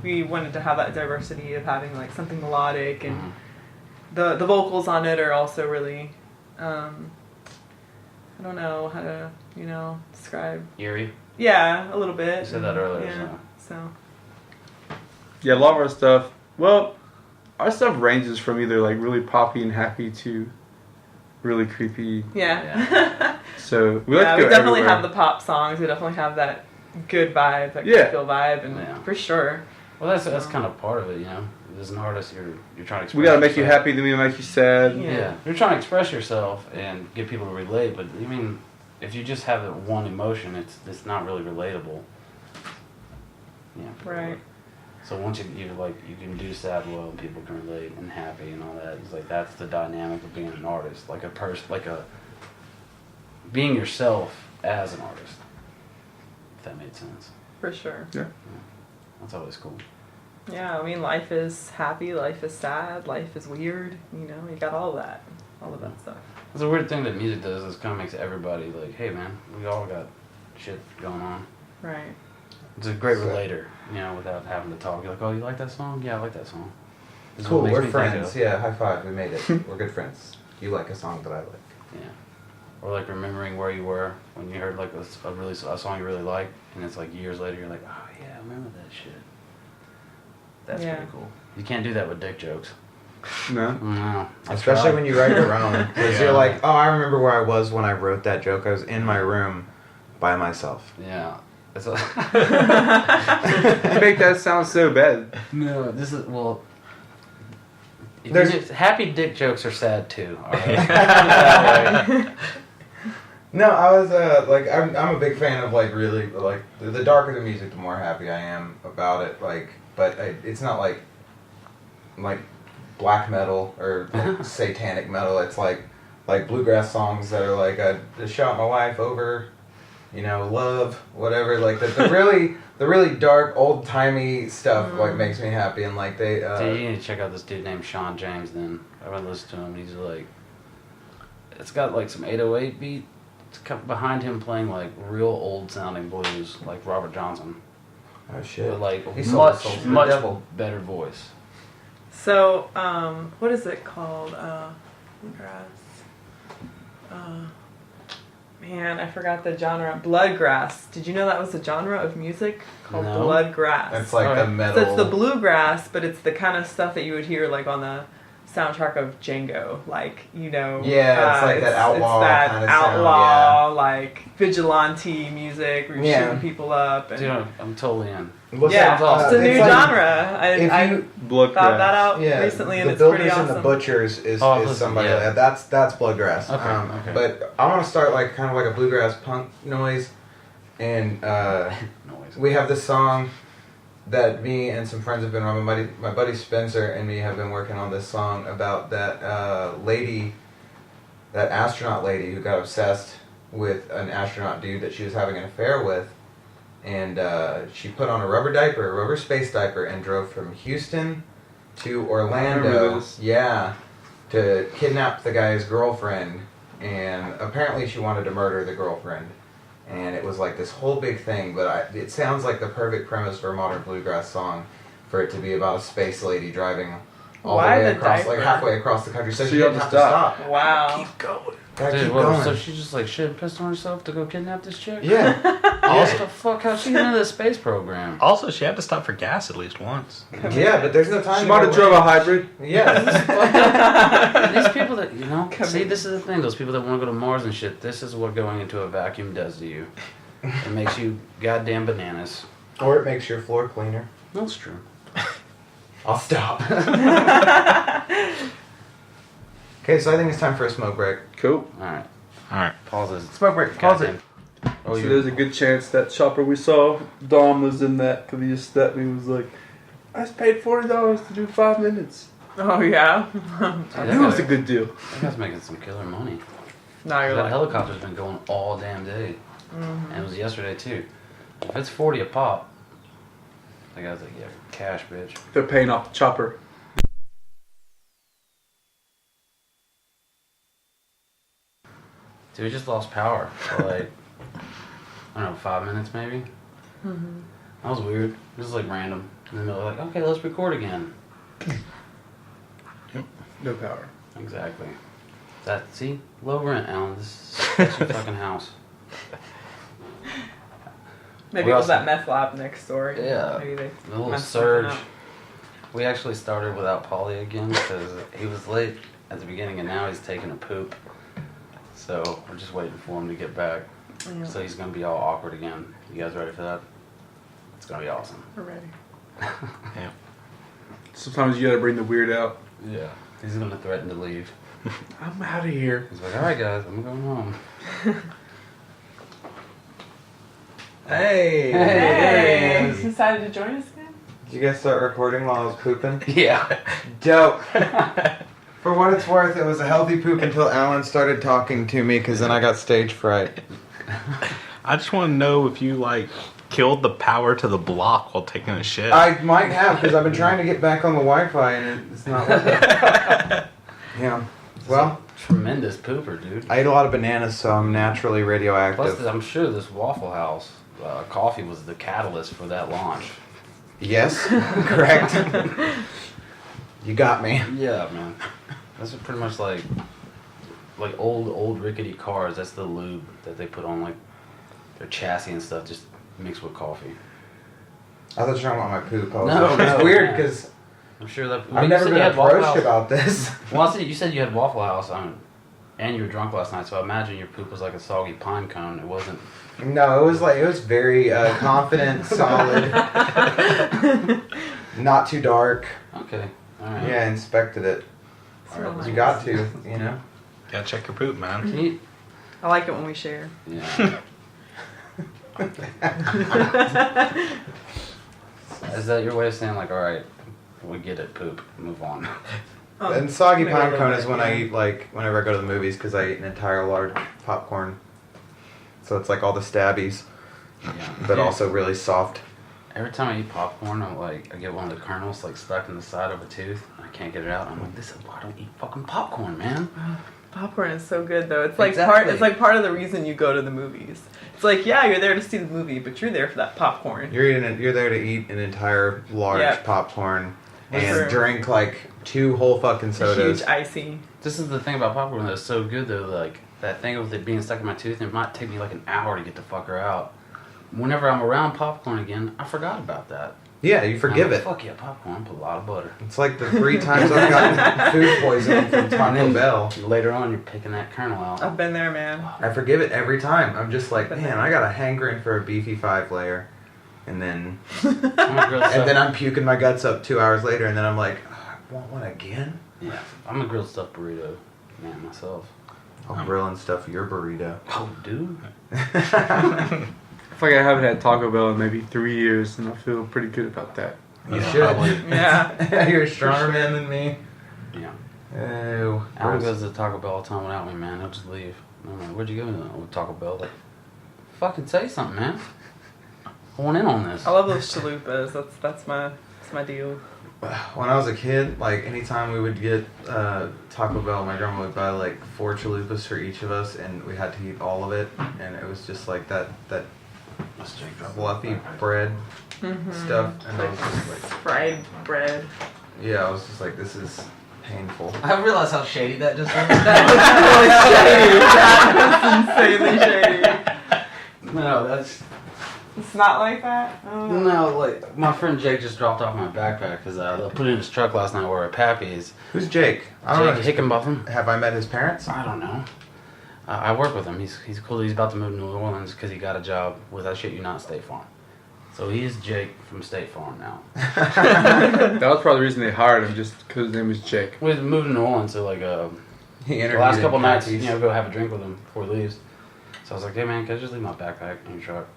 we wanted to have that diversity of having like something melodic, and the vocals on it are also really I don't know how to describe. Eerie. Yeah, a little bit. You said that earlier. Yeah, so. Yeah, a lot of our stuff. Well, our stuff ranges from either like really poppy and happy to really creepy. Yeah. So we like to we go definitely everywhere. have the pop songs. We definitely have that good vibe, that Yeah. good feel vibe, and Yeah. for sure. Well, that's kind of part of it, As an artist, you're trying to express We gotta make you yourself. happy, then we make you sad. Yeah. Yeah, you're trying to express yourself and get people to relate, but if you just have that one emotion, it's not really relatable. Yeah. Right. So once you can do sad well and people can relate and happy and all that. It's like that's the dynamic of being an artist, like a person, being yourself as an artist. If that made sense. For sure. Yeah. That's always cool. Yeah, I mean, life is happy, life is sad, life is weird. You got all of that stuff. It's a weird thing that music does. Is kind of makes everybody like, hey man, we all got shit going on. Right. It's a great relator, without having to talk. You're like, oh, you like that song? Yeah, I like that song. This is Cool, what makes we're me think friends. of. Yeah, high five. We made it. We're good friends. You like a song that I like. Yeah. Or like remembering where you were when you heard like a song you really like, and it's like years later you're like, oh yeah, I remember that shit. That's Yeah. pretty cool. You can't do that with dick jokes. No. No. Especially when you write your own. Because Yeah. you're like, oh, I remember where I was when I wrote that joke. I was in my room by myself. Yeah. It's You make that sound so bad. no, this is There's- happy dick jokes are sad too. All right? No, I was I'm a big fan of like really like the darker the music, the more happy I am about it. Like, but it's not like black metal or like satanic metal. It's like bluegrass songs that are like I just shot my wife over, love, whatever. Like the really dark old timey stuff like makes me happy, and like they. Dude, you need to check out this dude named Sean James. Then I've been listening to him. He's like it's got like some 808 beat. It's behind him playing like real old sounding blues, like Robert Johnson. Oh shit. But like He sold his soul much, to the much devil. better voice. So, what is it called? Bluegrass. Man, I forgot the genre. Bloodgrass. Did you know that was a genre of music called No. bloodgrass? It's like Alright. the metal. So it's the bluegrass, but it's the kind of stuff that you would hear like on the soundtrack of Django, like Yeah, it's like that outlaw It's that kinda sound, outlaw, like vigilante music where you're Yeah. shooting people up. And, Dude, I'm totally in. What's yeah, that? it's a new like- genre. if I you- Bloodgrass. found that out Yeah, recently, and the it's pretty Builders awesome. and the Butchers is listen, somebody yeah. like that. That's Bloodgrass. Okay, okay. But I want to start like kind of like a bluegrass punk noise, and Noise. we have this song that me and some friends have been on. My buddy Spencer and me have been working on this song about that lady, that astronaut lady who got obsessed with an astronaut dude that she was having an affair with. And she put on a rubber space diaper, and drove from Houston to I Orlando. remember this. Yeah, to kidnap the guy's girlfriend. And apparently she wanted to murder the girlfriend. And it was like this whole big thing, but it sounds like the perfect premise for a modern bluegrass song, for it to be about a space lady driving all Why the way the across, diaper? like halfway across the country. So So she you didn't have have to to stop. Wow. Keep going. Gotta Dude, keep well, going. so she just like shit pissed on herself to go kidnap this chick? Yeah. What the fuck? How's she into the space program? Also, she had to stop for gas at least once. Yeah, but there's no time. She to might go have drove away. a hybrid. Yeah. These people that, see, this is the thing. Those people that want to go to Mars and shit, this is what going into a vacuum does to you. It makes you goddamn bananas. Or it makes your floor cleaner. That's true. I'll stop. Okay, so I think it's time for a smoke break. Cool. Alright. Alright. Pause this. Smoke break. Pause it. goddamn- Oh, So you there's a good chance that chopper we saw, Dom was in that because he just stepped me and was like, I just paid $40 to do 5 minutes. Oh yeah. I knew it was a good deal. That guy's making some killer money. Now you're That like, helicopter's been going all damn day. And it was yesterday too. If it's 40 a pop, that guy's like, yeah, cash, bitch. They're paying off the chopper. Dude, we just lost power for like, I don't know, 5 minutes maybe? That was weird. It was like random. And then they're like, okay, let's record again. No power. Exactly. See? Low rent, Alan. That's your fucking house. maybe we it was also- that meth lab next door. Yeah. Maybe they The little messed surge. something up. We actually started without Polly again because he was late at the beginning and now he's taking a poop. So we're just waiting for him to get back. Yeah, So he's going to be all awkward again. You guys ready for that? It's going to be awesome. we're ready. Sometimes you gotta bring the weird out. Yeah. He's going to threaten to leave. I'm out of here. He's like, alright guys, I'm going home. Hey. Hey, you decided to join us again? Did you guys start recording while I was pooping? Yeah. Dope. For what it's worth, it was a healthy poop until Alan started talking to me, because then I got stage fright. I just want to know if you, like, killed the power to the block while taking a shit. I might have, because I've been trying to get back on the Wi-Fi, and it's not working. Yeah. Well, Tremendous pooper, dude. I ate a lot of bananas, so I'm naturally Plus, radioactive. I'm sure this Waffle House coffee was the catalyst for that launch. Yes, correct. You got me. Yeah, man. That's pretty much like old rickety cars. That's the lube that they put on like their chassis and stuff, just mixed with coffee. I thought you were talking about my poop. I was No, like, no, it's weird no. because I'm sure that. I've you never said been you had Waffle approached House. about this. Well, I said you said you had Waffle House on, and you were drunk last night. So I imagine your poop was like a soggy pine cone. It wasn't. No, it was very confident, solid, not too dark. Okay. All right. Yeah, I inspected it. All right, You got to, you know. Gotta check your poop, man. Can you- I like it when we share. Yeah. Is that your way of saying like, all right, we get it, poop, move on? And soggy maybe a pine little cone bit, is when I yeah. eat, like, whenever I go to the movies, because I eat an entire large popcorn. So it's like all the stabbies, Yeah. but Dude, also really soft. every time I eat popcorn, I get one of the kernels like stuck in the side of a tooth. I can't get it out. I'm like, this is why I don't eat fucking popcorn, man. Popcorn is so good though. It's Exactly. like part of the reason you go to the movies. It's like, yeah, you're there to see the movie, but you're there for that popcorn. You're there to eat an entire large Yep. popcorn True. and drink like 2 whole fucking A sodas. huge icy. This is the thing about popcorn that's so good though. Like that thing with it being stuck in my tooth, it might take me like an hour to get the fucker out. Whenever I'm around popcorn again, I forgot about that. Yeah, you forgive I'm like, it. Fuck yeah, popcorn. Put a lot of butter. It's like the 3 times I've gotten food poisoning from Taco Bell. Later on, you're picking that kernel out. I've been there, man. I forgive it every time. I'm just like, man, I got a hankering for a beefy 5-layer. And then I'm puking my guts up 2 hours later, and then I'm like, oh, I want one again? Yeah, I'm a grilled stuffed burrito man myself. I'll grill and stuff your burrito. Oh, dude. I feel like I haven't had Taco Bell in maybe 3 years, and I feel pretty good about that. You Yeah, should. probably. Yeah. You're a stronger man than me. Yeah. Oh, Alan goes to Taco Bell all the time without me, man. He'll just leave. I'm like, where'd you go with Taco Bell? Like, fucking say something, man. I want in on this. I love those chalupas. That's my deal. When I was a kid, like anytime we would get Taco Bell, my grandma would buy like 4 chalupas for each of us, and we had to eat all of it. And it was just like that fluffy bread stuff, and I was just like, Fried bread. yeah, I was just like, this is painful. I realize how shady that just was. That's insanely shady. No, that's... It's not like that? Oh. No, like, my friend Jake just dropped off my backpack because I put it in his truck last night where at Pappy's. Who's Jake? I don't Jake know. Hickenbotham. Have I met his parents? I don't know. I work with him. He's cool. He's about to move to New Orleans because he got a job with, I shit you not, State Farm. So he's Jake from State Farm now. That was probably the reason they hired him, just because his name was Jake. We moved to New Orleans, so like He the interviewed last in couple nights, Pappy's. go have a drink with him before he leaves. So I was like, hey man, can I just leave my backpack in your truck?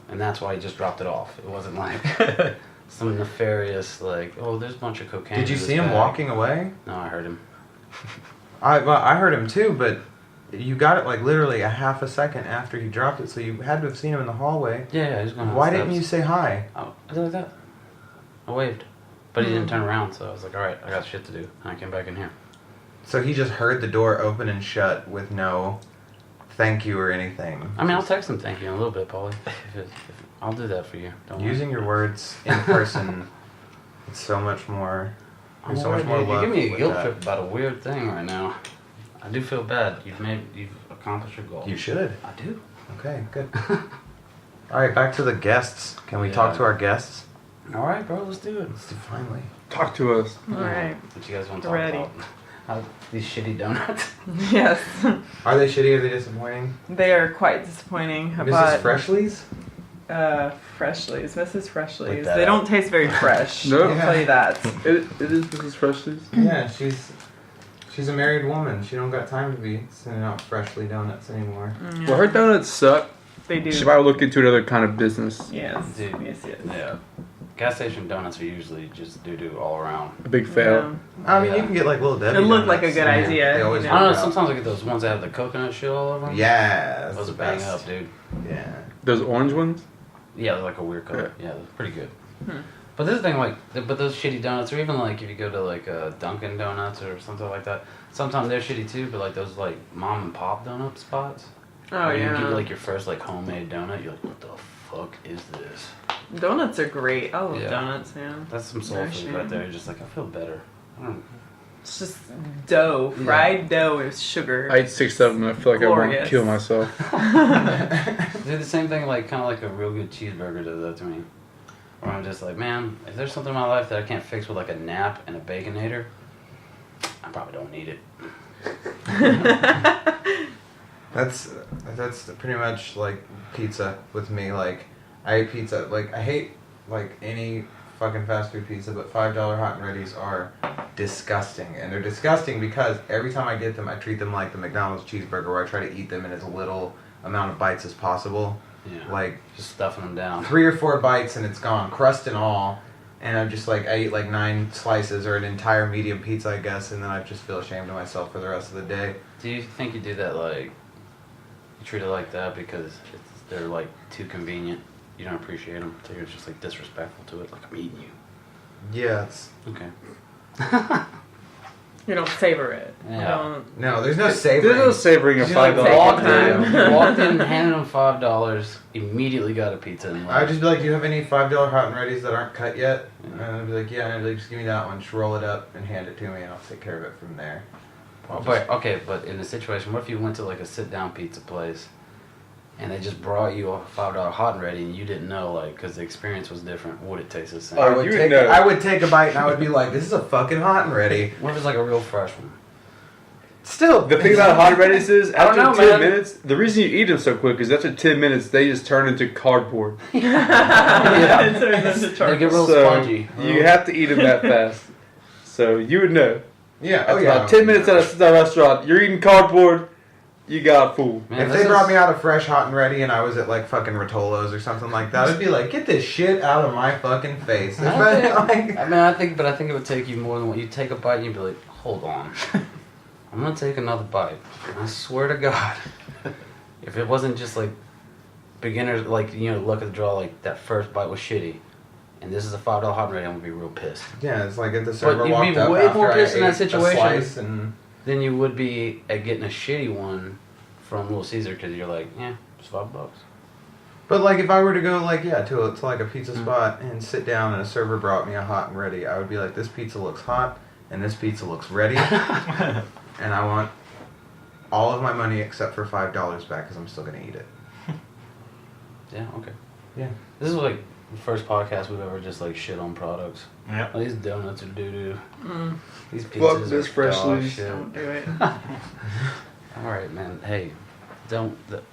And that's why he just dropped it off. It wasn't like some nefarious, like, oh, there's a bunch of cocaine. Did you in this see him bag. walking away? No, I heard him. I heard him too, but you got it like literally a half a second after he dropped it, so you had to have seen him in the hallway. Yeah, he's going. Why didn't you say hi? Oh, I did like that. I waved, but he didn't turn around. So I was like, all right, I got shit to do. And I came back in here. So he just heard the door open and shut with no thank you or anything. I mean, I'll text him thank you in a little bit, Paulie. If I'll do that for you. Don't worry. Using your words in person, it's so much more. I'm There's so much worried, more dude. love. You give me a with guilt that. trip about a weird thing right now. I do feel bad. You've accomplished your goal. You should. I do. Okay, good. All right, back to the guests. Can we Yeah. talk to our guests? All right, bro. Let's do it. Let's do finally. Talk to us. All right. What you guys want to talk Ready. about? These shitty donuts. Yes. Are they shitty? Are they disappointing? They are quite disappointing. I Mrs. bought Freshly's? Freshly's, Mrs. Freshly's. Look that They up. don't taste very fresh. No. I'll tell you that. It is Mrs. Freshly's. Yeah, she's a married woman. She don't got time to be sending out Freshly donuts anymore. Yeah. Well, her donuts suck. They do. She might look into another kind of business. Yes. Dude. Yes. Yes. Yeah. Gas station donuts are usually just doo-doo all around. A big fail. I mean, Yeah. you can get like little Debbie. It looked like a donuts. good Yeah, idea, They always you I don't know, work out. sometimes I get those ones that have the coconut shit all over them. Yeah, that's Those the are bang best. up, dude. Yeah. Those orange ones? Yeah, they're like a weird color. Yeah, they're pretty good. Hmm. But this thing, like, but those shitty donuts, or even like if you go to like Dunkin' Donuts or something like that, sometimes they're shitty too. But like those like mom and pop donut spots, Oh where you yeah. get like your first like homemade donut, you're like, what the fuck is this? Donuts are great. I love Yeah. donuts, man. That's some soul Actually. food right there. You're just like, I feel better. I don't. It's just dough, fried dough with sugar. I ate 6 of them and I feel like I want to Glorious. kill myself. Do the same thing, like kind of like a real good cheeseburger does that to me. Where I'm just like, man, if there's something in my life that I can't fix with like a nap and a baconator, I probably don't need it. That's pretty much like pizza with me. Like I eat pizza. Like I hate like any fucking fast food pizza, but $5 hot and ready's are disgusting, and they're disgusting because every time I get them, I treat them like the McDonald's cheeseburger, where I try to eat them in as little amount of bites as possible. Yeah. Like Just stuffing them down. 3 or 4 bites and it's gone, crust and all. And I'm just like, I eat like 9 slices or an entire medium pizza, I guess, and then I just feel ashamed of myself for the rest of the day. Do you think you do that like, you treat it like that because they're like too convenient? You don't appreciate them, so you're just like disrespectful to it, like I'm eating you. Yeah, it's Okay. You don't savor it. Yeah. You don't. No, there's no savoring. There's no savoring of You like $5. walked time. in, walked in, handed them $5, immediately got a pizza and I would left. just be like, do you have any $5 hot and readies that aren't cut yet? And I'd be like, yeah. And I'd be like, just give me that one. Just roll it up and hand it to me, and I'll take care of it from there. But okay, but in a situation, what if you went to like a sit-down pizza place, and they just brought you a $5 hot and ready, and you didn't know, like, because the experience was different? Would it taste the same? Oh, I would you would take. know. I would take a bite, and I would be like, this is a fucking hot and ready. What if it's like a real fresh one? Still, The thing about hot readies is, I don't after know, 10 man. minutes, the reason you eat them so quick is after 10 minutes, they just turn into cardboard. Yeah. It turns into They charcoal. get real So, spongy. you have to eat them that fast. So, you would know. yeah. After Oh yeah. about 10 minutes at a restaurant, you're eating cardboard, you got fooled. Man, If this they brought is- me out a fresh hot and ready, and I was at like fucking Rotolo's or something like that, I'd be like, get this shit out of my fucking face. If I I think it would take you more than what you take a bite and you'd be like, hold on, I'm gonna take another bite. I swear to God, if it wasn't just like beginners, like, you know, luck of the draw, like that first bite was shitty, and this is a $5 hot and ready, I'm gonna be real pissed. yeah, it's like if the server you'd be walked up way after more I pissed in that ate a situation. slice and Then you would be at getting a shitty one from Little Caesar because you're like, yeah, it's $5. But like if I were to go like to like a pizza spot and sit down and a server brought me a hot and ready, I would be like, this pizza looks hot and this pizza looks ready, and I want all of my money except for $5 back because I'm still gonna eat it. Yeah, okay. Yeah. This is like the first podcast we've ever just like shit on products. Yeah. Oh, these donuts are doo doo. These Fuck pizzas this are fresh dog leaves. shit. Don't do it. All right, man. Hey,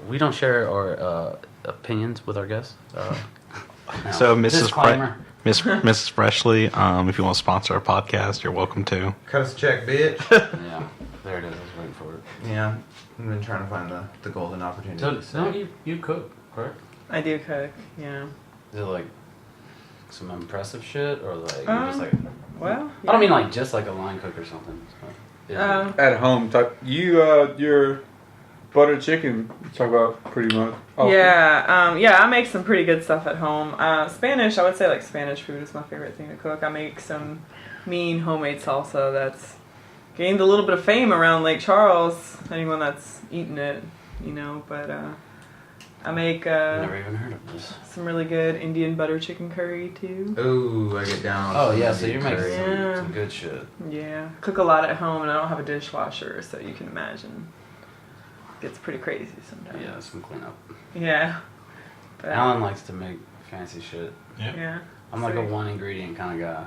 we don't share our opinions with our guests. Now, So, Mrs. disclaimer. Mrs. Freshly, if you want to sponsor our podcast, you're welcome to. Cut us a check, bitch. Yeah, there it is. I was waiting for it. Yeah, I've been trying to find the golden opportunity. So, to say. don't you cook, correct? I do cook, yeah. Is it like some impressive shit, or like you're just like? Well, I don't mean like just like a line cook or something. So, yeah. At home, your butter chicken, you talk about pretty much. often. yeah, I make some pretty good stuff at home. Spanish, I would say like Spanish food is my favorite thing to cook. I make some mean homemade salsa that's gained a little bit of fame around Lake Charles. Anyone that's eaten it, you know, but I make Never even heard of this. some really good Indian butter chicken curry too. Ooh, I get down. Oh some yeah, so you're making curry. Yeah. some good shit. Yeah, cook a lot at home, and I don't have a dishwasher, so you can imagine. It gets pretty crazy sometimes. Yeah, some cleanup. Yeah. But, Alan likes to make fancy shit. yeah. I'm like a Sweet. one ingredient kind of guy.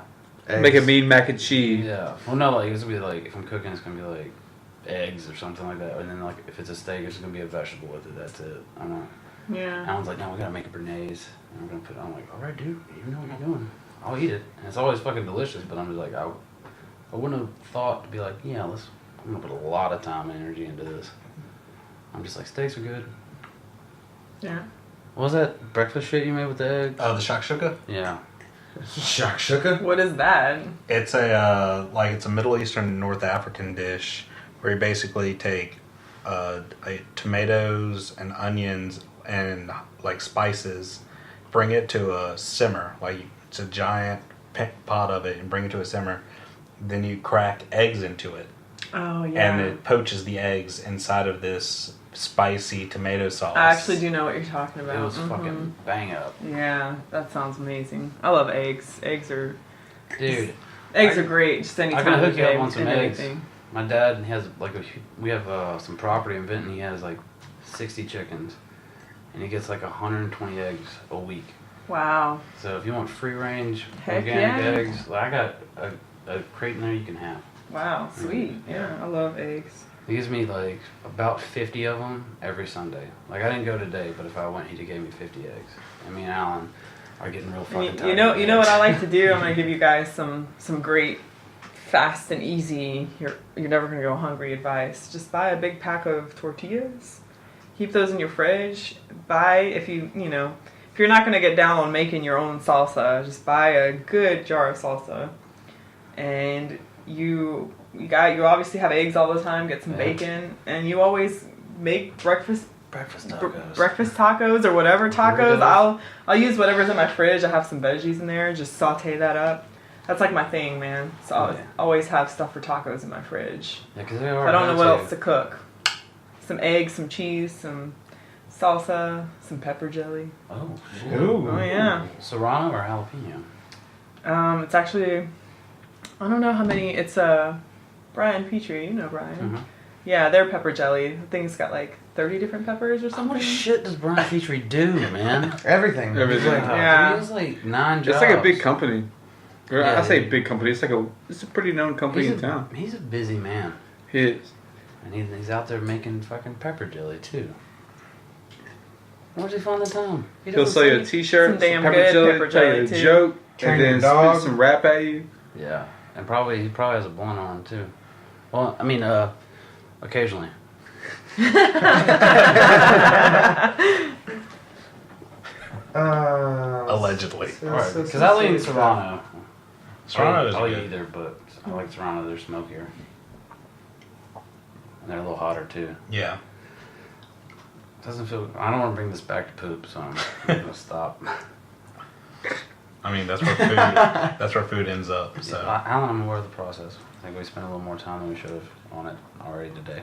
Eggs. Make a mean mac and cheese. Yeah. Well, no, like it's gonna be like if I'm cooking, it's gonna be like eggs or something like that, and then like if it's a steak, it's gonna be a vegetable with it. That's it. I'm not. Yeah. Alan's like, no, we gotta make a béarnaise. And we're gonna put. I'm like, all right, dude, you know what you're doing. I'll eat it, and it's always fucking delicious. But I'm just like, I wouldn't have thought to be like, yeah, I'm gonna put a lot of time and energy into this. I'm just like, steaks are good. Yeah. What was that breakfast shit you made with the egg? Oh, the shakshuka? Yeah. Shakshuka? What is that? It's it's a Middle Eastern North African dish where you basically take tomatoes and onions and like spices, bring it to a simmer. Like it's a giant pot of it, and bring it to a simmer. Then you crack eggs into it, Oh, yeah. and it poaches the eggs inside of this spicy tomato sauce. I actually do know what you're talking about. It was Mhm. fucking bang up. Yeah, that sounds amazing. I love eggs. Eggs are Dude, great. Just any I time gotta of hook you day up on some and eggs. anything. my dad has like we have some property in Benton. He has like 60 chickens, and he gets like 120 eggs a week. Wow. So if you want free range Heck organic yeah. eggs, like I got a crate in there you can have. Wow. Sweet. Yeah, I love eggs. He gives me like about 50 of them every Sunday. Like I didn't go today, but if I went, he gave me 50 eggs. And me and Alan are getting real fucking tired. You know what I like to do? I'm gonna give you guys some great, fast and easy. You're never gonna go hungry advice. Just buy a big pack of tortillas. Keep those in your fridge. If you're not gonna get down on making your own salsa, just buy a good jar of salsa. And you obviously have eggs all the time. Get some bacon, and you always make breakfast tacos or whatever tacos. I'll use whatever's in my fridge. I have some veggies in there. Just saute that up. That's like my thing, man. So I always have stuff for tacos in my fridge. Yeah, because they are. I don't know what else to cook. Some eggs, some cheese, some salsa, some pepper jelly. Oh, shit. Ooh. Oh yeah. Serrano or jalapeno? It's actually, I don't know how many. It's Brian Petrie. You know Brian. Mm-hmm. Yeah, their pepper jelly. The thing's got like 30 different peppers or How something. much shit does Brian Petrie do, man? Everything. Everything. Yeah. He has like 9 jobs. It's like a big company. Or Yeah, I say big company. It's a pretty known company in town. He's a busy man. He is. And he's out there making fucking pepper jelly, too. Where's he find the time? He'll sell you a t-shirt, some damn pepper good jelly, pepper tell you jelly, a too. joke, Train and your then dog. spit some rap at you. Yeah. And he probably has a blunt on, too. Well, I mean, occasionally. Allegedly. Alright, because I lean Serrano. Serrano is I'll eat good. either, but I like Serrano. They're smokier. And they're a little hotter, too. Yeah. Doesn't feel... I don't want to bring this back to poop, so I'm going to stop. I mean, that's where food ends up. So Alan, I'm aware of the process. I think we spent a little more time than we should have on it already today.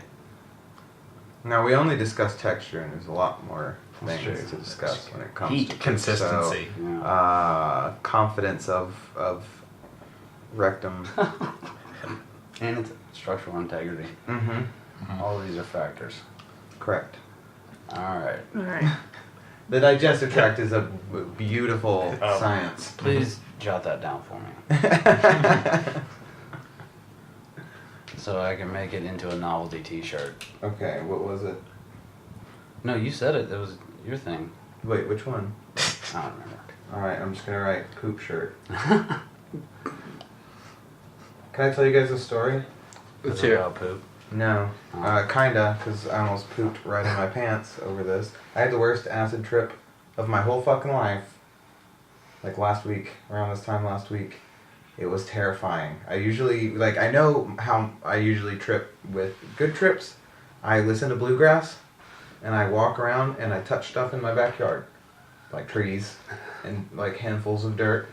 No, we only discussed texture, and there's a lot more That's things true. to discuss when it comes Heat. to food. consistency. Yeah. So, confidence of rectum. And it's structural integrity. Mm-hmm. All of these are factors. Correct. All right. All right. The digestive tract is a beautiful Oh. science. Please jot that down for me so I can make it into a novelty t-shirt. Okay, what was it? No, you said it. It was your thing. Wait, which one? I don't remember. Alright, I'm just gonna write poop shirt. Can I tell you guys a story? Let's Is it hear. about poop? No. Oh. Kinda, because I almost pooped right in my pants over this. I had the worst acid trip of my whole fucking life. Like last week, around this time last week. It was terrifying. I know how I usually trip with good trips. I listen to bluegrass, and I walk around and I touch stuff in my backyard. Like trees, and like handfuls of dirt.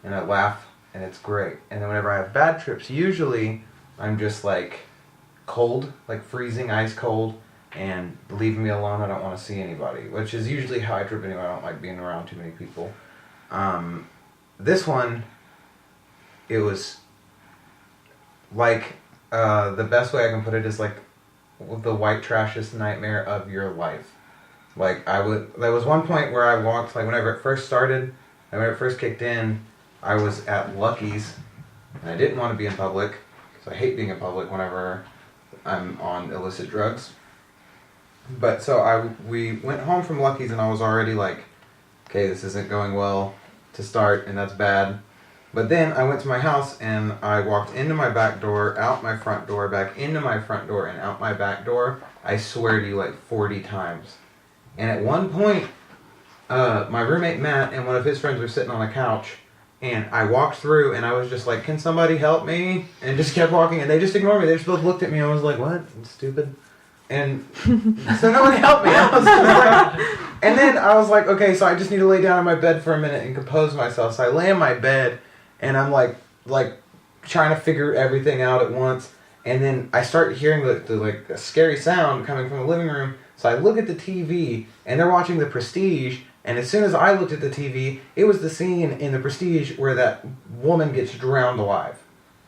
And I laugh, and it's great. And then whenever I have bad trips, usually I'm just like cold, like freezing, ice cold, and leave me alone, I don't want to see anybody. Which is usually how I trip anyway, I don't like being around too many people. This one, it was like, the best way I can put it is like the white trashest nightmare of your life. Like, there was one point where I walked, like whenever it first started, and when it first kicked in, I was at Lucky's, and I didn't want to be in public, because I hate being in public whenever I'm on illicit drugs. But so we went home from Lucky's, and I was already like, okay, this isn't going well to start, and that's bad. But then I went to my house, and I walked into my back door, out my front door, back into my front door, and out my back door, I swear to you, like 40 times. And at one point, my roommate Matt and one of his friends were sitting on a couch, and I walked through, and I was just like, can somebody help me? And just kept walking, and they just ignored me. They just both looked at me, and I was like, what? I'm stupid. And so no one helped me. I was just like, and then I was like, okay, so I just need to lay down in my bed for a minute and compose myself. So I lay in my bed, and I'm like trying to figure everything out at once. And then I start hearing the like a scary sound coming from the living room. So I look at the TV, and they're watching The Prestige. And as soon as I looked at the TV, it was the scene in The Prestige where that woman gets drowned alive.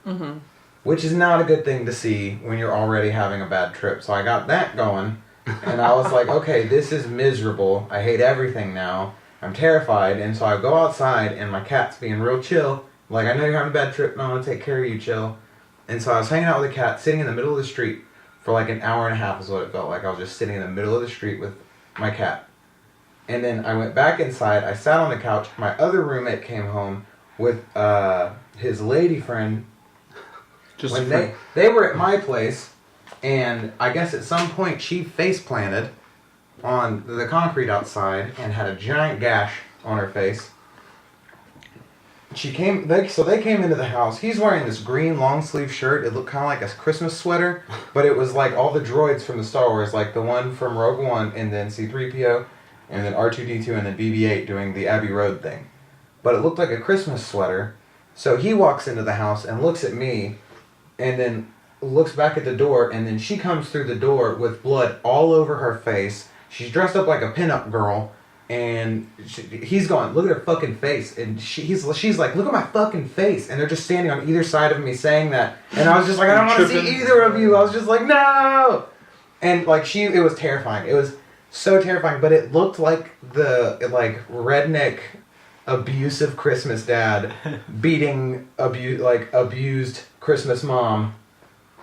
Mm-hmm. Which is not a good thing to see when you're already having a bad trip. So I got that going, and I was like, okay, this is miserable. I hate everything now. I'm terrified, and so I go outside, and my cat's being real chill. Like, I know you're having a bad trip, and I want to take care of you, chill. And so I was hanging out with the cat, sitting in the middle of the street for like an hour and a half is what it felt like. I was just sitting in the middle of the street with my cat. And then I went back inside, I sat on the couch, my other roommate came home with his lady friend. Just When they were at my place, and I guess at some point she face planted on the concrete outside and had a giant gash on her face. They came into the house. He's wearing this green long sleeve shirt. It looked kind of like a Christmas sweater, but it was like all the droids from the Star Wars, like the one from Rogue One, and then C-3PO, and then R2-D2, and then BB-8 doing the Abbey Road thing. But it looked like a Christmas sweater. So he walks into the house and looks at me, and then looks back at the door, and then she comes through the door with blood all over her face. She's dressed up like a pinup girl, and he's going, look at her fucking face, and she's like, look at my fucking face, and they're just standing on either side of me saying that, and I was just like, I don't want to see either of you. I was just like, no, and like it was terrifying. It was so terrifying, but it looked like the redneck abusive Christmas dad beating abused Christmas mom,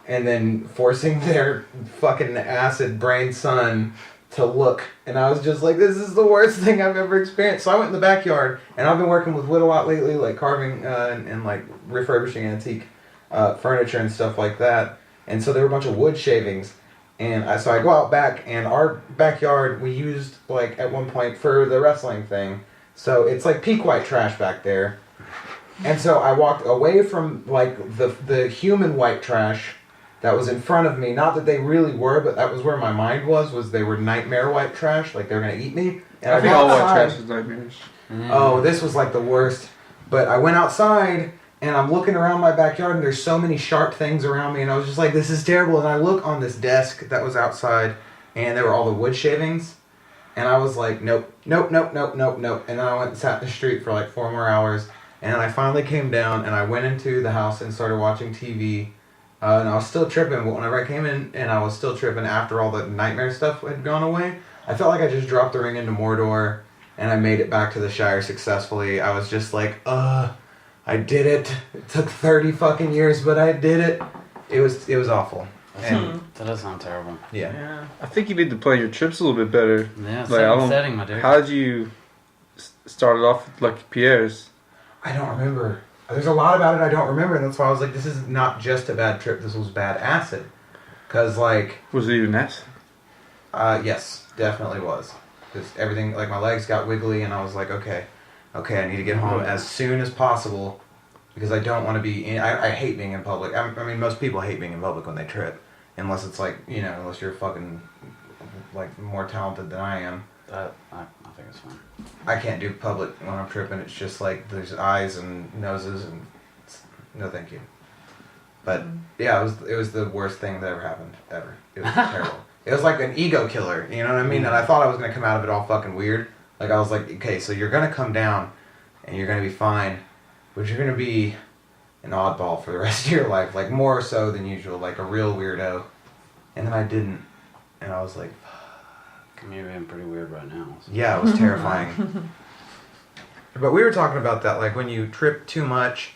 and then forcing their fucking acid brain son to look. And I was just like, this is the worst thing I've ever experienced. So I went in the backyard, and I've been working with wood a lot lately, like carving and like refurbishing antique furniture and stuff like that. And so there were a bunch of wood shavings. And so I go out back, and our backyard we used like at one point for the wrestling thing. So it's like peak white trash back there. And so I walked away from like the human white trash that was in front of me. Not that they really were, but that was where my mind was they were nightmare white trash, like they were going to eat me. And I think all white trash is nightmares. Oh, this was like the worst. But I went outside, and I'm looking around my backyard, and there's so many sharp things around me, and I was just like, this is terrible. And I look on this desk that was outside, and there were all the wood shavings. And I was like, nope. And then I went and sat in the street for like 4 more hours. And then I finally came down, and I went into the house and started watching TV. And I was still tripping, but whenever I came in and I was still tripping after all the nightmare stuff had gone away, I felt like I just dropped the ring into Mordor, and I made it back to the Shire successfully. I was just like, I did it. It took 30 fucking years, but I did it. It was awful. And That does sound terrible. yeah. I think you need to plan your trips a little bit better. Yeah, Like, my dude. How did you start it off with Lucky Pierre's? I don't remember. There's a lot about it I don't remember, and that's why I was like, this is not just a bad trip, this was bad acid. Because, like... Was it even acid? Yes, definitely was. Just everything, like my legs got wiggly, and I was like, okay, I need to get home as soon as possible, because I don't want to be, I hate being in public. I mean, most people hate being in public when they trip, unless it's like, unless you're fucking, like, more talented than I am. I think it's fine. I can't do public when I'm tripping. It's just like there's eyes and noses and no thank you. But yeah, it was the worst thing that ever happened ever. It was terrible. It was like an ego killer, you know what I mean? And I thought I was gonna come out of it all fucking weird. Like I was like, okay, so you're gonna come down and you're gonna be fine, but you're gonna be an oddball for the rest of your life, like more so than usual, like a real weirdo. And then I didn't, and I was like, You're being pretty weird right now. So. yeah, it was terrifying. But we were talking about that, like when you trip too much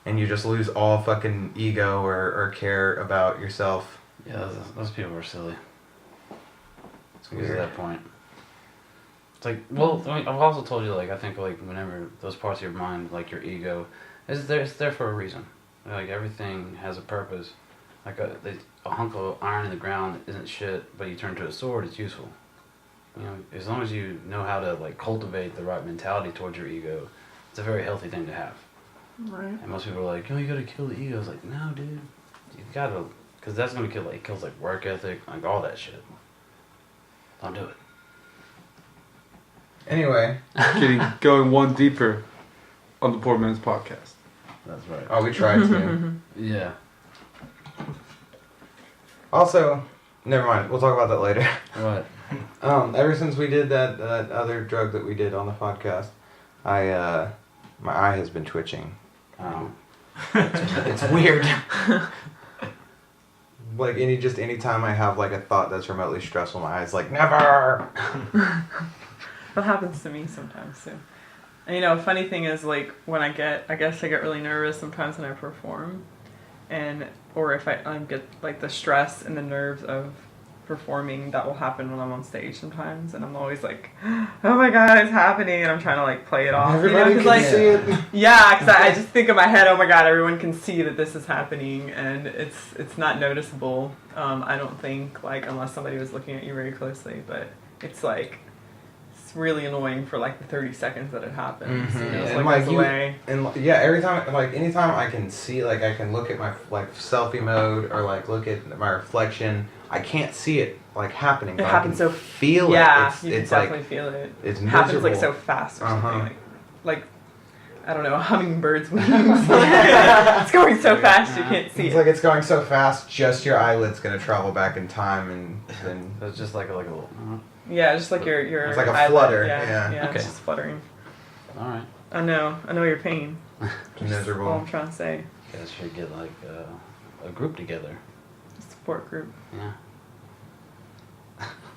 and you just lose all fucking ego or care about yourself. Yeah, those people are silly. It's Because weird. at that point. It's like, well, I mean, I've also told you, like, I think, like, whenever those parts of your mind, like your ego, it's there for a reason. Like, everything has a purpose. Like, a hunk of iron in the ground isn't shit, but you turn to a sword, it's useful. As long as you know how to, like, cultivate the right mentality towards your ego, it's a very healthy thing to have. Right. And most people are like, you gotta kill the ego. It's like, no, dude. You gotta, because that's gonna kill, like, kills, like, work ethic, like, all that shit. Don't do it. Anyway. Going one deeper on the Poor Man's Podcast. That's right. Oh, we tried to. Yeah. Also, never mind. We'll talk about that later. What? Ever since we did that other drug that we did on the podcast, my eye has been twitching. Oh. It's weird. Like any time I have like a thought that's remotely stressful, my eye's like never. That happens to me sometimes too. And funny thing is, like when I get really nervous sometimes when I perform, or if I get like the stress and the nerves of performing, that will happen when I'm on stage sometimes, and I'm always like, oh my god, it's happening, and I'm trying to like play it off. Everybody can like, see it. Yeah, because I just think in my head, oh my god, everyone can see that this is happening, and it's not noticeable. I don't think, like, unless somebody was looking at you very closely, but it's like it's really annoying for like the 30 seconds that it happens. Mm-hmm. It's And like like goes away. every time, like anytime I can see, like I can look at my like selfie mode or like look at my reflection. I can't see it like happening. It but happens I can so feel it. Yeah, It's you can like definitely feel it. it's It happens like miserable. so fast or something. Like I don't know, a hummingbird's wings. It's going so fast you can't see It's it. like it's going so fast, just your eyelid's gonna travel back in time, and then So it's just like a little. Yeah, just like your It's like a eyelid. flutter, Yeah, yeah. Okay. it's just fluttering. All right. I know your pain. All miserable. I'm trying to say. You guys should get like a group together. Support group. Yeah.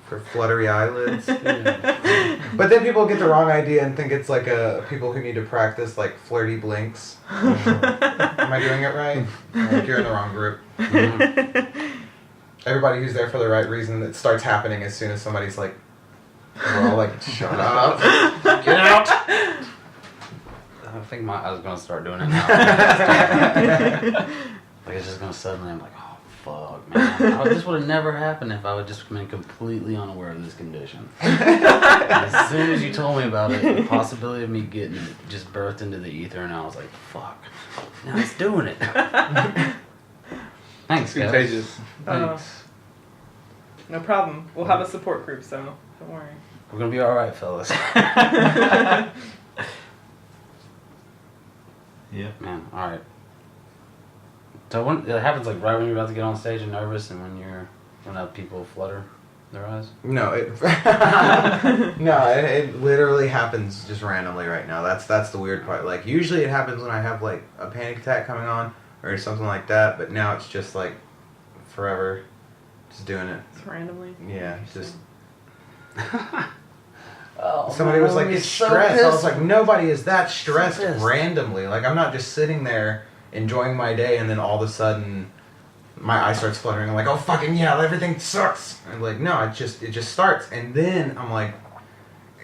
For fluttery eyelids. But then people get the wrong idea and think it's like people who need to practice like flirty blinks. Am I doing it right? Like you're in the wrong group. Everybody who's there for the right reason, it starts happening as soon as somebody's like, we're all like, shut up. Get out! I think I was gonna start doing it now. Like it's just gonna suddenly, I'm like, oh fuck, man. This would have never happened if I would just been completely unaware of this condition. As soon as you told me about it, the possibility of me getting it just birthed into the ether, and I was like, fuck. Now it's doing it. Thanks, It's guys. contagious. Thanks. No problem. We'll have a support group, so don't worry. We're gonna be alright, fellas. Yeah. Man, alright. So when it happens like right when you're about to get on stage and nervous and when people flutter their eyes? No, it literally happens just randomly right now. That's the weird part. Like usually it happens when I have like a panic attack coming on or something like that, but now it's just like forever just doing it. It's randomly. Yeah, it's just Oh, somebody was like, it's stressed. I was like, nobody is that stressed pissed. randomly. Like I'm not just sitting there enjoying my day and then all of a sudden my eye starts fluttering. I'm like, oh fucking yeah, everything sucks. I'm like, no, it just starts, and then I'm like,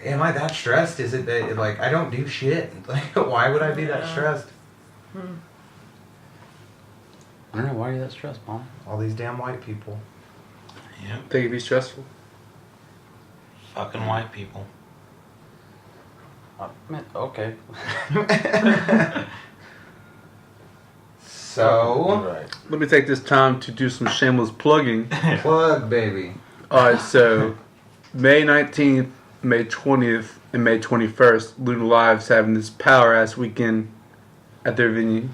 am I that stressed? Is it that like I don't do shit? Like why would I be that stressed? I don't know, why are you that stressed, Mom? All these damn white people. Yep. Think it'd be stressful. Fucking white people. Okay. So You're right. Let me take this time to do some shameless plugging. plug baby. Alright, so May 19th, May 20th, and May 21st, Luna Live's having this power-ass weekend at their venue.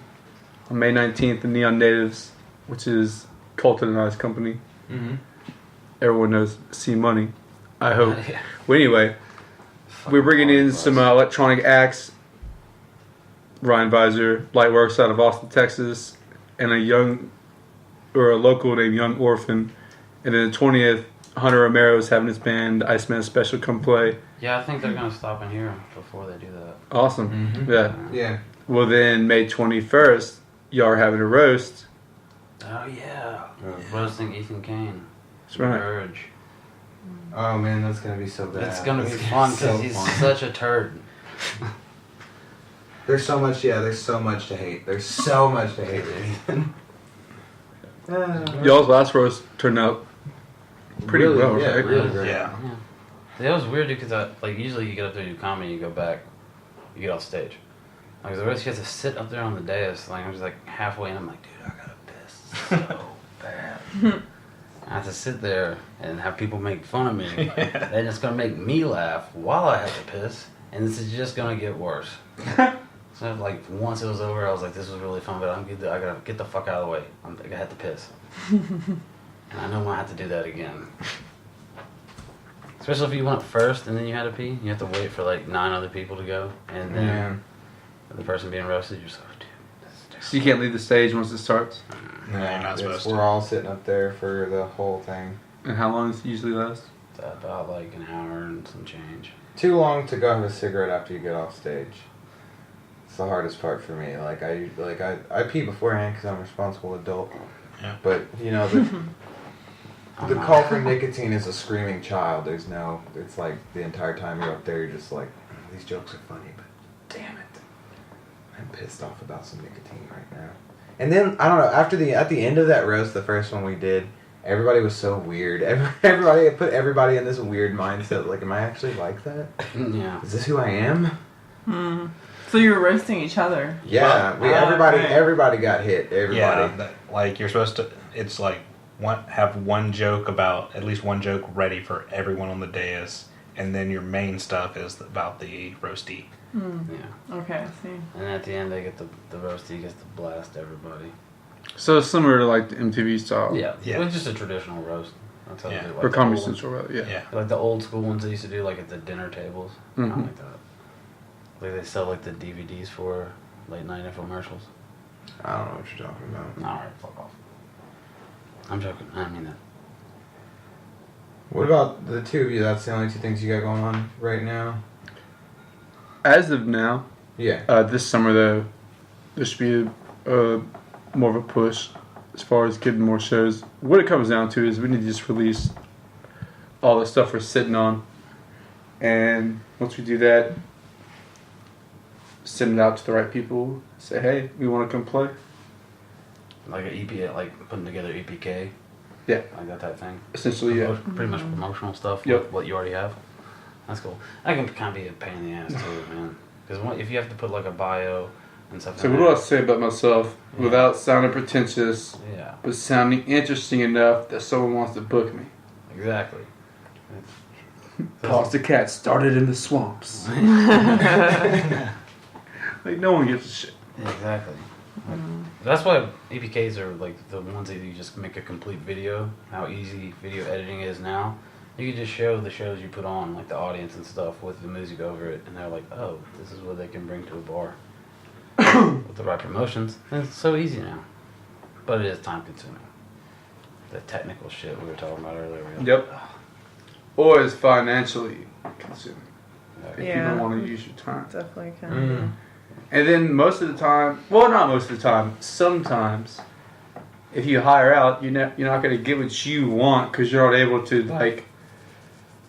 On May 19th, the Neon Natives, which is Colton and I's company. Mm-hmm. Everyone knows C Money, I hope. Yeah. Well, anyway, we're bringing in some electronic acts. Ryan Visor, Lightworks out of Austin, Texas, and a local named Young Orphan. And then the 20th, Hunter Romero is having his band Iceman Special come play. Yeah, I think they're gonna stop in here before they do that. Awesome. Mm-hmm. Yeah. Yeah. Well, then May 21st, y'all are having a roast. Oh yeah. Roasting Ethan Kane. That's right. Urge. Oh man, that's gonna be so bad. It's gonna be That's fun so because he's fun. such a turd. There's so much to hate. There's so much to hate, Ethan. Y'all's last roast turned out pretty Really, well, yeah, right? really great. Yeah. Yeah. That was weird because usually you get up there and do comedy, you go back, you get off stage. Like the rest you have to sit up there on the dais. Like I'm just like halfway and I'm like, dude, I gotta piss so bad. I have to sit there and have people make fun of me. And it's gonna make me laugh while I have to piss, and this is just gonna get worse. So like once it was over, I was like, this was really fun, but I gotta get the fuck out of the way. I had to piss. And I know I'm gonna have to do that again. Especially if you went first and then you had to pee, you have to wait for like 9 other people to go, and then Yeah. the person being roasted, you're just like, dude, this is terrible. So you can't leave the stage once it starts. No, you're not supposed to. We're all sitting up there for the whole thing. And how long does it usually last? It's about like an hour and some change. Too long to go have a cigarette after you get off stage. It's the hardest part for me. Like I pee beforehand because I'm a responsible adult. Yeah. But you know the not. call for nicotine is a screaming child. It's like the entire time you're up there, you're just like, these jokes are funny, but damn it, I'm pissed off about some nicotine right now. And then I don't know. At the end of that roast, the first one we did, everybody was so weird. Everybody put everybody in this weird mindset. Like, am I actually like that? Yeah. Is this who I am? So you were roasting each other. Yeah, okay. everybody got hit. Everybody. Yeah, like you're supposed to. It's like have one joke about at least one joke ready for everyone on the dais, and then your main stuff is about the roasty. Yeah. Okay, I see. And at the end, they get the roasty gets to blast everybody. So it's similar to like the MTV style. Yeah. Yeah. It's just a traditional roast. That's how they Yeah. do it. Or Like the Comedy old- Central, rather. Yeah. Yeah. Like the old school ones they used to do, like at the dinner tables. Kind of Mhm. like that. Like they sell like the DVDs for late night infomercials. I don't know what you're talking about. Alright, fuck off. I'm joking. I mean that. What about the two of you? That's the only two things you got going on right now? As of now, Yeah. this summer though, there should be more of a push as far as getting more shows. What it comes down to is we need to just release all the stuff we're sitting on, and once we do that, send it out to the right people. Say, hey, we want to come play. Like an EP, like putting together EPK. Yeah. Like that type thing. Essentially, yeah. Pretty much promotional stuff. Yep. Like what you already have. That's cool. That can kind of be a pain in the ass too, man. Because if you have to put like a bio and stuff. So in what do there, I say about myself Yeah. without sounding pretentious, Yeah. but sounding interesting enough that someone wants to book me? Exactly. Foster cat started in the swamps. Like no one gives a shit. Yeah, exactly. That's why APKs are like the ones that you just make a complete video. How easy video editing is now. You can just show the shows you put on, like the audience and stuff, with the music over it, and they're like, "Oh, this is what they can bring to a bar with the right promotions." And it's so easy now, but it is time consuming. The technical shit we were talking about earlier. Yep. Or it's financially consuming if you Yeah. don't want to use your time. Definitely can. Mm. And then most of the time, well, not most of the time, sometimes, if you hire out, you're not going to get what you want because you're not able to like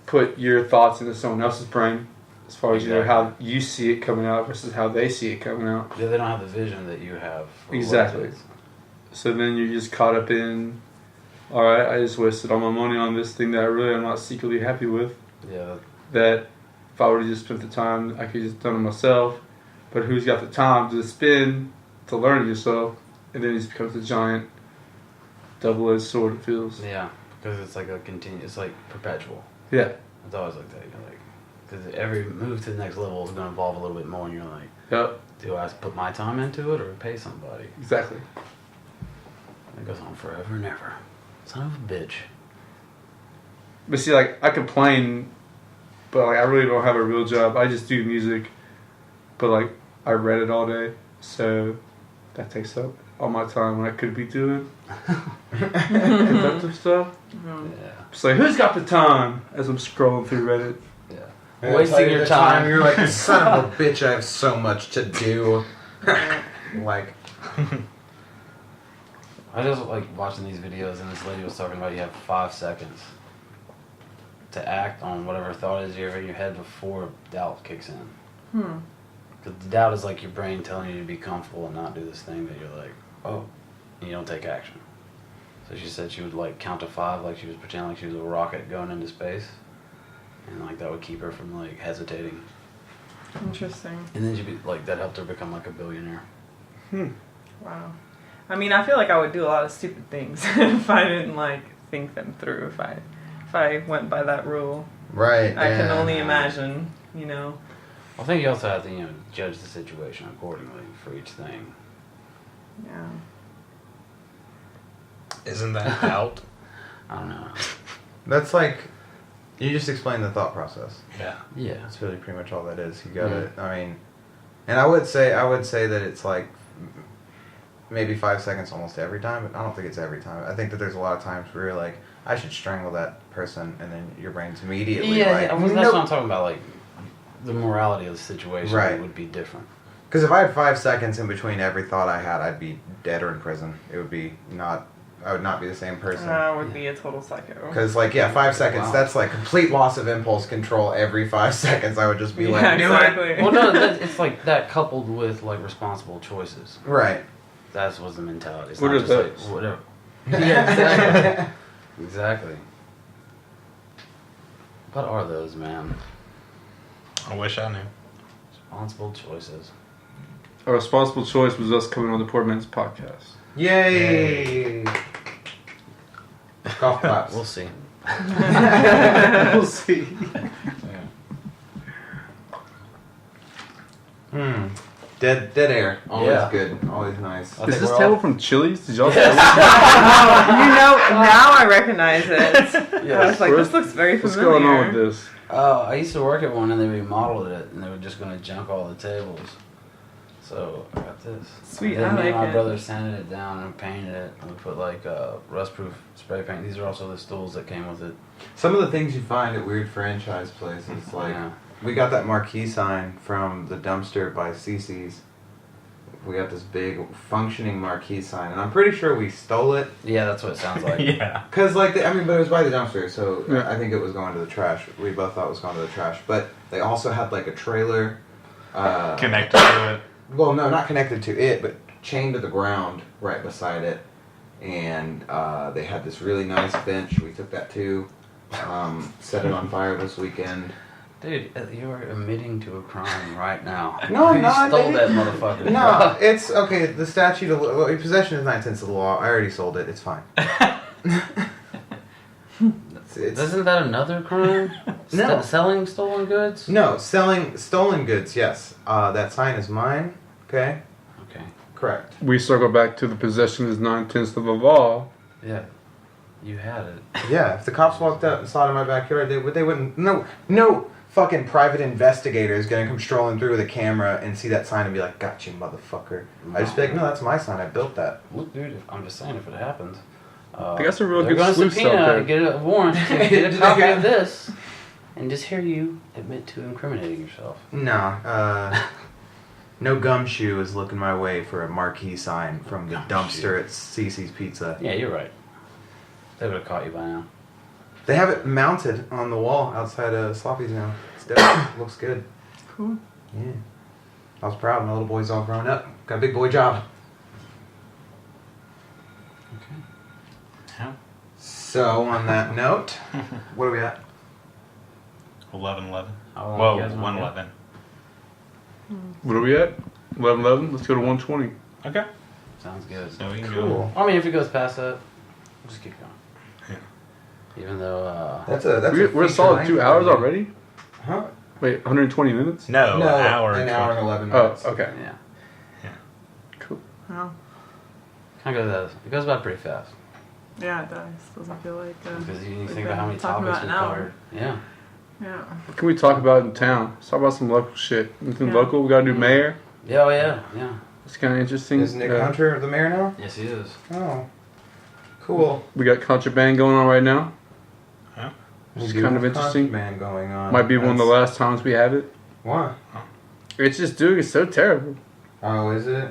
put your thoughts into someone else's brain as far as how you see it coming out versus how they see it coming out. Yeah, they don't have the vision that you have. for what it Exactly. is. So then you're just caught up in, all right, I just wasted all my money on this thing that I really am not secretly happy with. Yeah. That if I would have just spent the time, I could have just done it myself. But who's got the time to spend to learn yourself? And then it just becomes a giant double-edged sword, it feels. Yeah, because it's like it's like perpetual. Yeah. It's always like that, you know, like, because every move to the next level is going to involve a little bit more, and you're like, Yep. do I put my time into it or pay somebody? Exactly. It goes on forever and ever. Son of a bitch. But see, like, I complain, but like, I really don't have a real job. I just do music, but like, I read it all day, so that takes up all my time when I could be doing productive stuff. Yeah. It's like, who's got the time as I'm scrolling through Reddit? Yeah. And Wasting it's like your the time. You're like, son of a bitch, I have so much to do. Like, I just like watching these videos, and this lady was talking about you have 5 seconds to act on whatever thought is in your head before doubt kicks in. Because the doubt is like your brain telling you to be comfortable and not do this thing that you're like, oh, and you don't take action. So she said she would like count to 5, like she was pretending like she was a rocket going into space, and like that would keep her from like hesitating. Interesting. And then she'd be like, that helped her become like a billionaire. Wow. I mean, I feel like I would do a lot of stupid things if I didn't like think them through. If I went by that rule, right. I can yeah. only imagine. You know. I think you also have to, judge the situation accordingly for each thing. Yeah. Isn't that out? I don't know. That's like, you just explained the thought process. Yeah. Yeah. That's really pretty much all that is. You gotta, I mean, and I would say that it's like maybe 5 seconds almost every time, but I don't think it's every time. I think that there's a lot of times where you're like, I should strangle that person, and then your brain's immediately like, that's nope. what I'm talking about. Like, the morality of the situation Right. would be different. Because if I had 5 seconds in between every thought I had, I'd be dead or in prison. It would be not. I would not be the same person. I would be a total psycho. Because 5 seconds, Wow. that's like complete loss of impulse control. Every 5 seconds, I would just be Yeah, like, do it. exactly. Well, no, it's like that coupled with like responsible choices. Right. That's what's the mentality. It's What not are just those? like whatever. Yeah, exactly. Exactly. What are those, man? I wish I knew. Responsible choices. A responsible choice was us coming on the Poorman's podcast. Yay! Golf claps. We'll see. We'll see. Yeah. Dead air. Always Yeah. good. Always nice. I Is think this we're table all- from Chili's? Did y'all? Oh, now I recognize it. I was like, this looks very What's familiar. going on with this? I used to work at one and they remodeled it and they were just going to junk all the tables. So I got this. Sweet, Then I me and like my it. brother sanded it down and painted it. And we put like rust-proof spray paint. These are also the stools that came with it. Some of the things you find at weird franchise places, like Yeah. we got that marquee sign from the dumpster by Cece's. We got this big functioning marquee sign, and I'm pretty sure we stole it. Yeah, that's what it sounds like. Yeah. Cause like but it was by the dumpster, so Yeah. I think it was going to the trash. We both thought it was going to the trash, but they also had like a trailer. Connected to it. Well, no, not connected to it, but chained to the ground right beside it. And they had this really nice bench. We took that too. Set it on fire this weekend. Dude, you are admitting to a crime right now. No, I'm you not, stole dude. that motherfucker. No, it's okay. The statute of possession is 9/10 of the law. I already sold it. It's fine. It's- Isn't that another crime? No. Selling stolen goods? No, selling stolen goods. Yes, that sign is mine. Okay, Okay. correct. We circle back to the possession is 9/10 of the law. Yeah. You had it. Yeah, if the cops walked out and saw it in my backyard, they wouldn't. No fucking private investigator is gonna come strolling through with a camera and see that sign and be like, "Got you, motherfucker." I just be like, "No, that's my sign. I built that." Look, dude, I'm just saying if it happens. They got some real they're good gonna sleuths out subpoena there. and get a warrant to get a copy of this and just hear you admit to incriminating yourself. No, no gumshoe is looking my way for a marquee sign from the dumpster at Cece's Pizza. Yeah, you're right. They would have caught you by now. They have it mounted on the wall outside of Sloppy's now. It's dope. Looks good. Cool. Yeah. I was proud. My little boy's all grown up. Got a big boy job. Yeah. So, on that note, what are we at? 11-11. How long Whoa, you guys wanna 1-11. What are we at? 11-11? Let's go to 120. Okay. go? Sounds good. So we can Cool. I mean, if it goes past that, we'll just keep going. Yeah. Even though, That's a We're a solid 2 hours already? Huh? Wait, 120 minutes? No, No, an hour. an hour and 11 Oh, minutes. okay. yeah, Cool. Wow. kind of goes. It goes by pretty fast Yeah, it does. Doesn't feel like. because you we've think about how many been talking topics about we an hour. covered. Yeah. Yeah. What can we talk about in town? Let's talk about some local shit. Anything Yeah. local? We gotta do mayor. Yeah. Oh yeah. Yeah. It's kind of interesting. Is Nick Hunter the mayor now? Yes, he is. Oh. Cool. We got contraband going on right now. We It's do kind of have interesting. contraband going on. Might be one of the That's- last times we have it. Why? It's just, dude, it's so terrible. Oh, is it?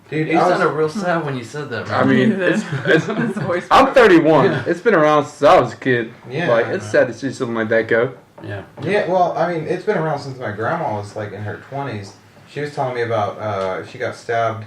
Dude, You I was- sounded real sad when you said that. I Right? mean, His it's voice. I'm 31. It's been around since I was a kid. Yeah. Like, it's sad to see something like that go. Yeah. Yeah, well, I mean, it's been around since my grandma was like in her 20s. She was telling me about she got stabbed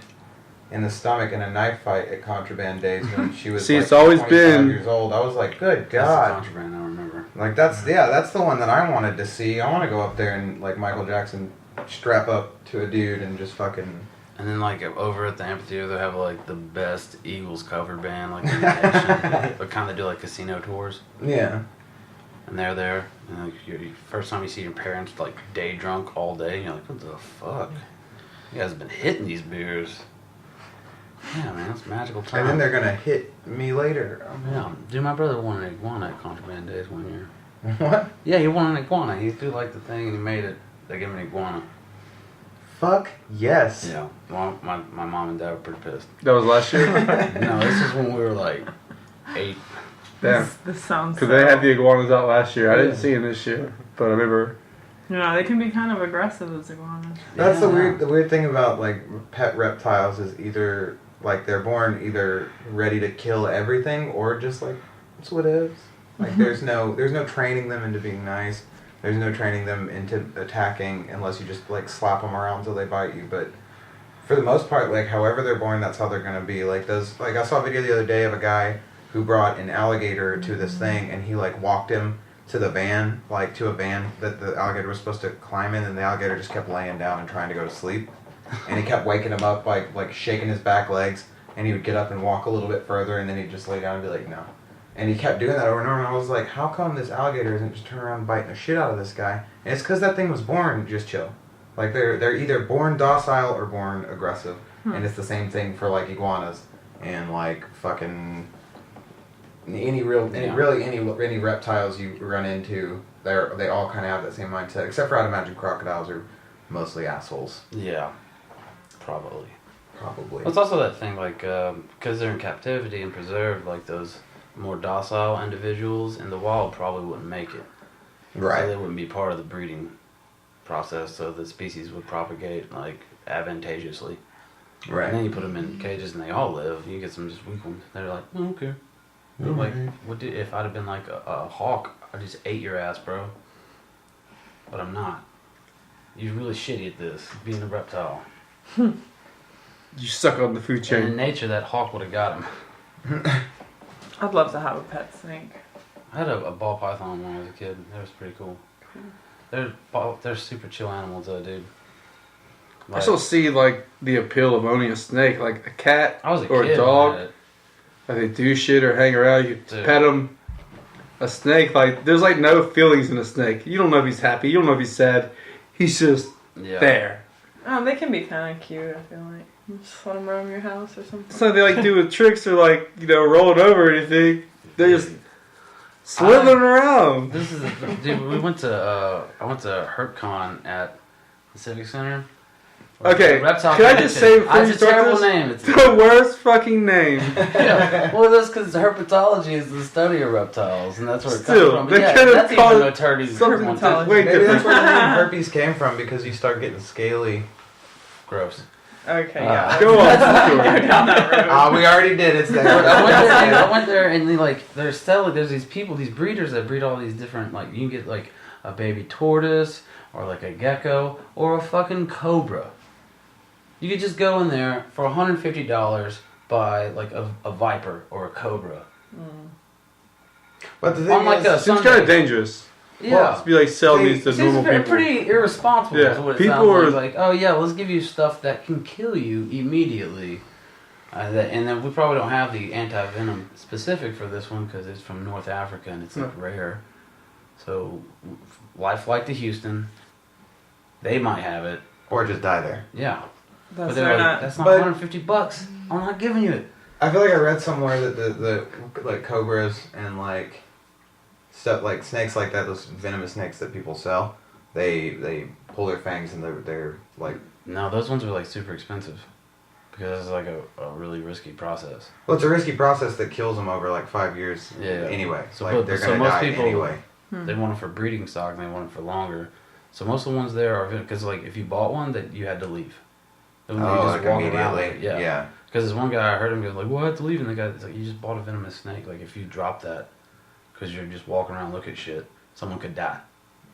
in the stomach in a knife fight at Contraband Days when she was See, like it's always 25 been- years old. I was like, good That's the God. contraband. I remember. Like that's that's the one that I wanted to see. I want to go up there and like Michael Jackson strap up to a dude and just fucking. And then like over at the amphitheater, they have like the best Eagles cover band like in the nation. They kind of do like casino tours, Yeah. and they're there. And like first time you see your parents like day drunk all day, and you're like, what the fuck? You guys have been hitting these beers. Yeah, man, it's a magical time. And then they're gonna hit me later. Yeah, dude, my brother won an iguana at Contraband Days one year. What? Yeah, he won an iguana. He threw like the thing and he made it. They gave him an iguana. Fuck yes. Yeah, well, my mom and dad were pretty pissed. That was last year? No, this is when we were like 8. Damn. This sounds. Because they had the iguanas out last year. I didn't see them this year. But I remember. You know, they can be kind of aggressive as iguanas. That's Yeah. the weird thing about like pet reptiles is either like they're born either ready to kill everything or just like it's what it is. Like there's no training them into being nice. There's no training them into attacking unless you just like slap them around until they bite you. But for the most part, like however they're born, that's how they're gonna be. Like I saw a video the other day of a guy who brought an alligator to this thing and he like walked him to the van, like to a van that the alligator was supposed to climb in, and the alligator just kept laying down and trying to go to sleep. And he kept waking him up by like shaking his back legs, and he would get up and walk a little bit further, and then he'd just lay down and be like, no. And he kept doing that over and over, and I was like, how come this alligator isn't just turning around and biting the shit out of this guy? And it's because that thing was born just chill. Like they're either born docile or born aggressive, and it's the same thing for like iguanas and like fucking any reptiles you run into. They all kind of have that same mindset, except for I'd imagine crocodiles are mostly assholes. Yeah, probably. Probably. It's also that thing, like, because they're in captivity and preserved, like, those more docile individuals in the wild probably wouldn't make it. Right. So they wouldn't be part of the breeding process, so the species would propagate, like, advantageously. Right. And then you put them in cages and they all live. You get some just weak ones. They're like, oh, okay. Like, if I'd have been like a hawk, I just ate your ass, bro. But I'm not. You're really shitty at this, being a reptile. You suck on the food And chain. in nature, that hawk would have got him. I'd love to have a pet snake. I had a ball python when I was a kid. That was pretty cool. They're super chill animals, though, dude. I Like, still see like the appeal of owning a snake, like a cat I was a or kid a dog. when I had it. Like they do shit or hang around. You Dude. pet them. A snake, like there's like no feelings in a snake. You don't know if he's happy. You don't know if he's sad. He's just Yeah. there. They can be kind of cute, I feel like. You just let them roam your house or something. It's not they like do with tricks or like rolling over or anything. They're just slithering around. This is dude. We went to I went to HerpCon at the Civic Center. Okay, Reptile can I just say before you it's a terrible start name. this? The worst fucking name. Yeah. Well, that's because herpetology is the study of reptiles, and that's where it Still, comes from. they But yeah, could've that's called even it no turdies. something Herpetology. way Maybe that's different. where the name herpes came from, because you start getting scaly. Gross. Okay, yeah. Go on. Go down that road. We already did it. I went there, and they, like, there's these people, these breeders that breed all these different, like, you can get like a baby tortoise or like a gecko or a fucking cobra. You could just go in there for $150, buy like a viper or a cobra. But the thing On like a Seems kind Sunday. of dangerous. Yeah. To be like selling these to Seems normal people. pretty irresponsible. Yeah, Is what it people sounds are- like. Oh yeah, let's give you stuff that can kill you immediately. And then we probably don't have the anti-venom specific for this one because it's from North Africa and it's like rare. So, life flight to Houston, they might have it. Or just die there. Yeah. That's But they're like, not. that's not but- $150. I'm not giving you it. I feel like I read somewhere that the like cobras and like stuff like snakes like that, those venomous snakes that people sell, they pull their fangs and they're like. No, those ones are like super expensive because it's like a really risky process. Well, it's a risky process that kills them over like 5 years. Yeah. Anyway, So, like but- they're so gonna most die people- anyway. They want it for breeding stock and they want it for longer. So most of the ones there are because like if you bought one that you had to leave. And when you Oh, just like walk around with immediately. it, Yeah. Because this one guy, I heard him go like, "Well, I have to leave," and the guy's like, "You just bought a venomous snake. Like if you drop that, because you're just walking around looking at shit, someone could die."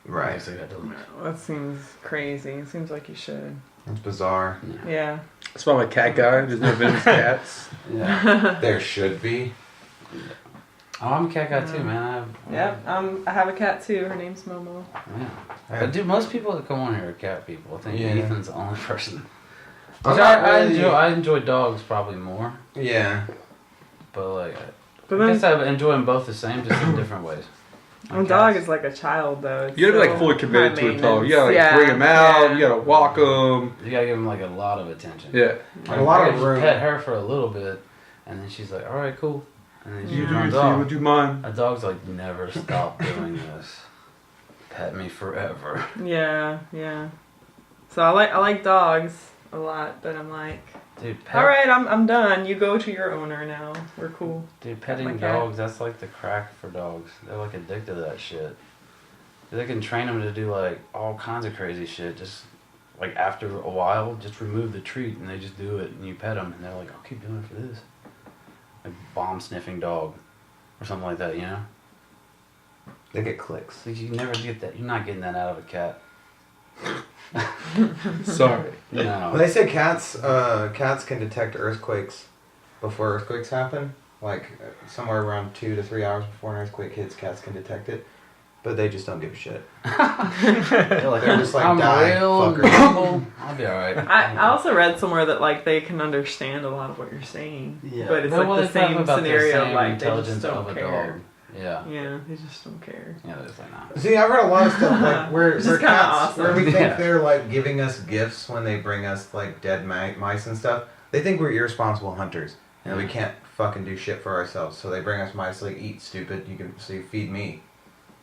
Right. So you had to leave. That seems crazy. It seems like you should. It's bizarre. Yeah. That's why I'm a cat guy. There's no venomous cats. Yeah. There should be. Oh, I'm a cat guy too, man. Yep. I have a cat too. Her name's Momo. Yeah. But dude, most people that come on here are cat people. I think Yeah. Ethan's the only person. I'm Which not I really- enjoy dogs probably more, Yeah. but like But I guess then I enjoy them both the same, just in different ways. a dog is like a child, though. It's You gotta be like so fully committed high to a dog. You gotta like maintenance. bring him out. Yeah. You gotta walk him. You gotta give them like a lot of attention. Yeah. Like, A lot I of just room. pet her for a little bit, and then she's like, "All right, cool," and then she You do your runs thing. off. Would you mind? A dog's like, "Never stop doing this. Pet me forever." Yeah, yeah. So I like dogs a lot, but I'm like, Dude, all right, I'm done. You go to your owner now. We're cool. Dude, my petting cat. dogs, that's like the crack for dogs. They're like addicted to that shit. They can train them to do like all kinds of crazy shit. Just like after a while, just remove the treat and they just do it and you pet them and they're like, I'll keep doing it for this. Like bomb sniffing dog or something like that, you know? They get clicks. Like you never get that. You're not getting that out of a cat. Sorry. No. Well, they say cats can detect earthquakes before earthquakes happen. Like somewhere around 2 to 3 hours before an earthquake hits, cats can detect it. But they just don't give a shit. They're like, They're just like, I'm die, real fucker. normal. I'll be alright. I also read somewhere that like they can understand a lot of what you're saying, but it's Well, like the it's not same about scenario. same Like they intelligence just don't of a care. dog. Yeah. Yeah, they just don't care. Yeah, they're just like, nah. See, I've heard a lot of stuff like where Which is kinda cats, awesome. where we think Yeah. they're like giving us gifts when they bring us like dead mice and stuff. They think we're irresponsible hunters and we can't fucking do shit for ourselves. So they bring us mice like, eat, stupid. So you feed me.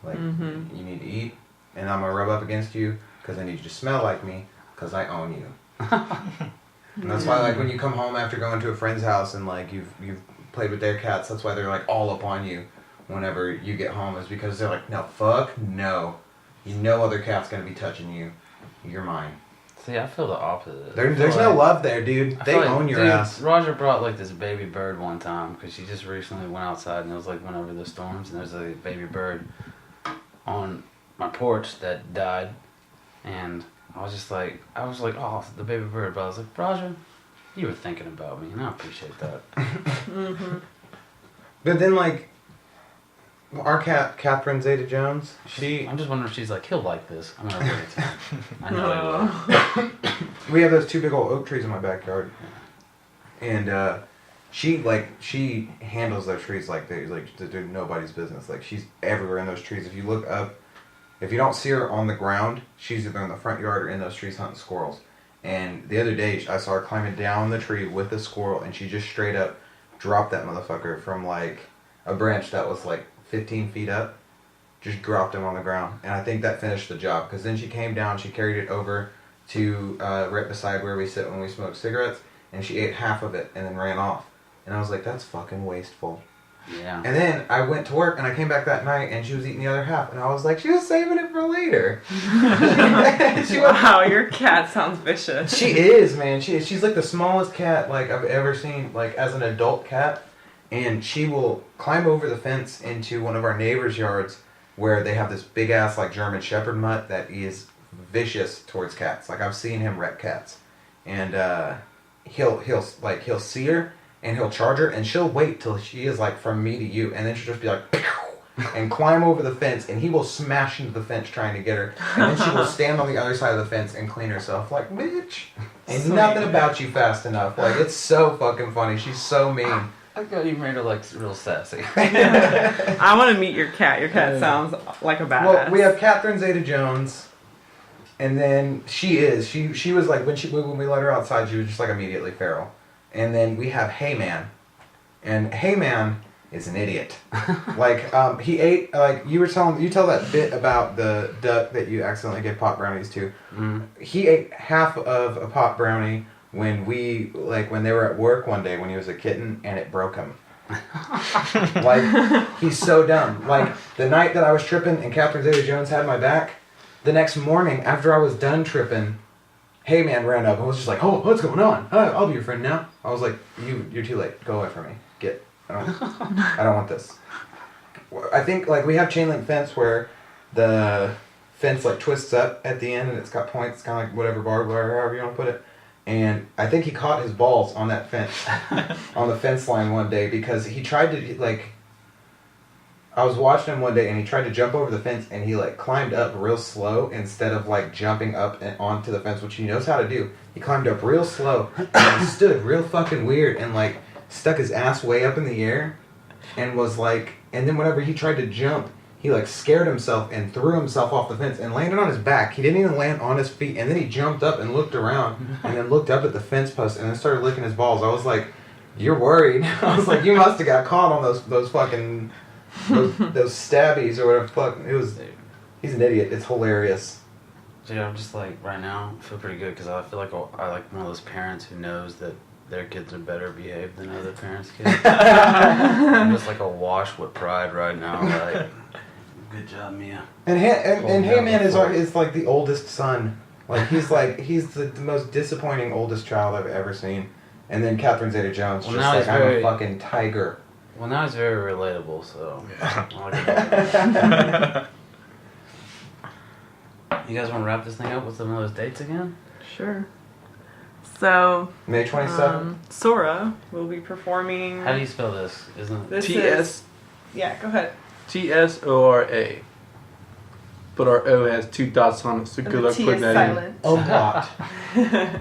Like, you need to eat, and I'm gonna rub up against you because I need you to smell like me because I own you. And that's why, like, when you come home after going to a friend's house and like you've played with their cats, that's why they're like all up on you whenever you get home, is because they're like, no, fuck no, no other cat's gonna be touching you. You're mine. See, I feel the opposite. There's no love there, dude. I They feel like, own your dude, ass. Roger brought like this baby bird one time because she just recently went outside and it was like went over the storms and there's a baby bird on my porch that died, and I was like, oh, the baby bird. But I was like, Roger, you were thinking about me, and I appreciate that. But then, like, our cat, Catherine Zeta-Jones, I'm just wondering if she's like, he'll like this. I'm gonna bring it to him. I know he will. we have those 2 big old oak trees in my backyard, and she handles those trees like they're nobody's business. Like, she's everywhere in those trees. If you look up, if you don't see her on the ground, she's either in the front yard or in those trees hunting squirrels. And the other day, I saw her climbing down the tree with a squirrel, and she just straight up dropped that motherfucker from like a branch that was like 15 feet up. Just dropped him on the ground, and I think that finished the job. Because then she came down, she carried it over to right beside where we sit when we smoke cigarettes, and she ate half of it and then ran off. And I was like, that's fucking wasteful. Yeah. And then I went to work, and I came back that night, and she was eating the other half, and I was like, she was saving it for later. Wow, your cat sounds vicious. She is, man. She's like the smallest cat like I've ever seen, like as an adult cat, and she will climb over the fence into one of our neighbors' yards where they have this big ass like German Shepherd mutt that is vicious towards cats. Like, I've seen him wreck cats, and he'll see her and he'll charge her, and she'll wait till she is like from me to you, and then she'll just be like pew, and climb over the fence, and he will smash into the fence trying to get her, and then she will stand on the other side of the fence and clean herself. Like, bitch, ain't nothing about you fast enough. Like, it's so fucking funny. She's so mean. I thought you made her like real sassy. I want to meet your cat. Your cat sounds like a badass. Well, we have Catherine Zeta-Jones, and then she was like, when we let her outside, she was just like immediately feral. And then we have Heyman, and Heyman is an idiot. Like, he ate, like, you tell that bit about the duck that you accidentally gave pot brownies to. He ate half of a pot brownie when they were at work one day when he was a kitten, and it broke him. Like, he's so dumb. Like, the night that I was tripping and Catherine Zeta-Jones had my back, the next morning after I was done tripping, Heyman ran up and was just like, oh, what's going on? I'll be your friend now. I was like, you're too late. Go away from me. I don't want this. I think, like, we have chain link fence where the fence, like, twists up at the end and it's got points, kind of like whatever barbed wire, however you want to put it. And I think he caught his balls on that fence, on the fence line one day, because he tried to, like, I was watching him one day and he tried to jump over the fence and he, like, climbed up real slow instead of, like, jumping up and onto the fence, which he knows how to do. He climbed up real slow and he stood real fucking weird and, like, stuck his ass way up in the air and was, like, and then whenever he tried to jump, he, like, scared himself and threw himself off the fence and landed on his back. He didn't even land on his feet, and then he jumped up and looked around and then looked up at the fence post and then started licking his balls. I was like, you're worried. I was like, you must have got caught on those fucking those stabbies or whatever the fuck. He's an idiot. It's hilarious. So yeah, I'm just like, right now, I feel pretty good because I feel like I like one of those parents who knows that their kids are better behaved than other parents' kids. I'm just like awash with pride right now. Like, good job, Mia. And Heyman is like the oldest son. Like, he's the most disappointing oldest child I've ever seen. And then Catherine Zeta-Jones, Well, just now like, he's I'm very- a fucking tiger. Well, now he's very relatable, so. I like it. You guys want to wrap this thing up with some of those dates again? Sure. So, May 27th. Tsora will be performing. How do you spell this? Isn't it? This T-S. is. Yeah, go ahead. Tsora. But our O has 2 dots on it, so good luck T putting is that silent. A lot. in.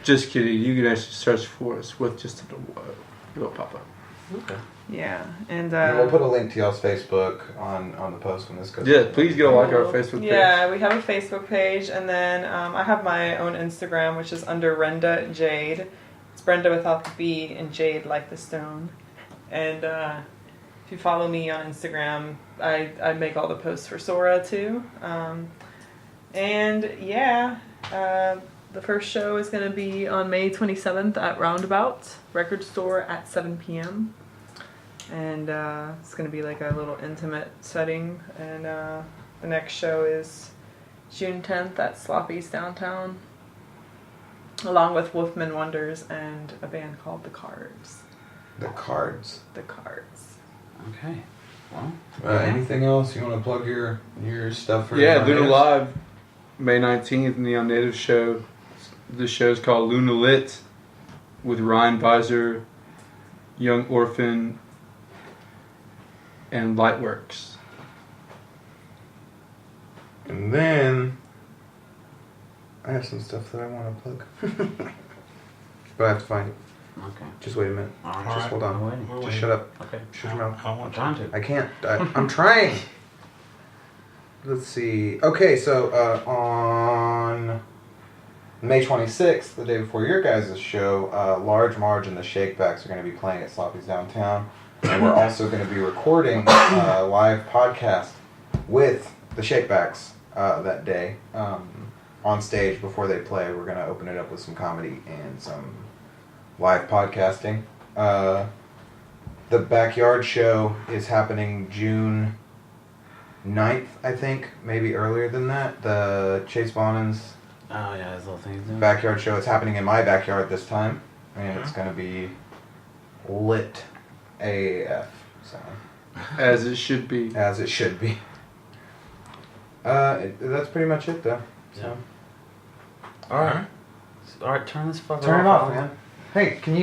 Just kidding. You can actually search for us with just a O. It'll pop up. Okay. Yeah, and we'll put a link to y'all's Facebook on the post when this goes. Yeah, please go like our Facebook page. Yeah, we have a Facebook page, and then I have my own Instagram, which is under Renda Jade. It's Brenda without the B and Jade like the stone. And if you follow me on Instagram, I make all the posts for Tsora too. And yeah, the first show is going to be on May 27th at Roundabout Record Store at 7 p.m. And it's going to be like a little intimate setting. And the next show is June 10th at Sloppy's downtown, along with Wolfman Wonders and a band called The Cards. The Cards. The Cards. Okay. Well, Anything else? You want to plug your stuff for? Yeah, Neon Luna Natives? Live, May 19th, Neon Native show. This show's called Luna Lit with Ryan Visor, Young Orphan, and Lightworks. And then I have some stuff that I want to plug, but I have to find it. okay. Just wait a minute. All right. Just hold on. I'm waiting. Just shut up. Okay. Shut your mouth. I I'm want trying to. I can't. I'm trying. Let's see. Okay, so on May 26th, the day before your guys' show, Large Marge and the Shakebacks are going to be playing at Sloppy's Downtown. And we're also going to be recording a live podcast with the Shakebacks that day on stage before they play. We're going to open it up with some comedy and some live podcasting. The Backyard show is happening June 9th, I think, maybe earlier than that. The Chase Bonnin's Oh yeah, those little things. Doing. backyard show. It's happening in my backyard this time, and it's going to be lit AF. So, As it should be. as it should be. That's pretty much it, though. So. All right. All right. Turn this fucker Turn it off. off, man. Hey, can you?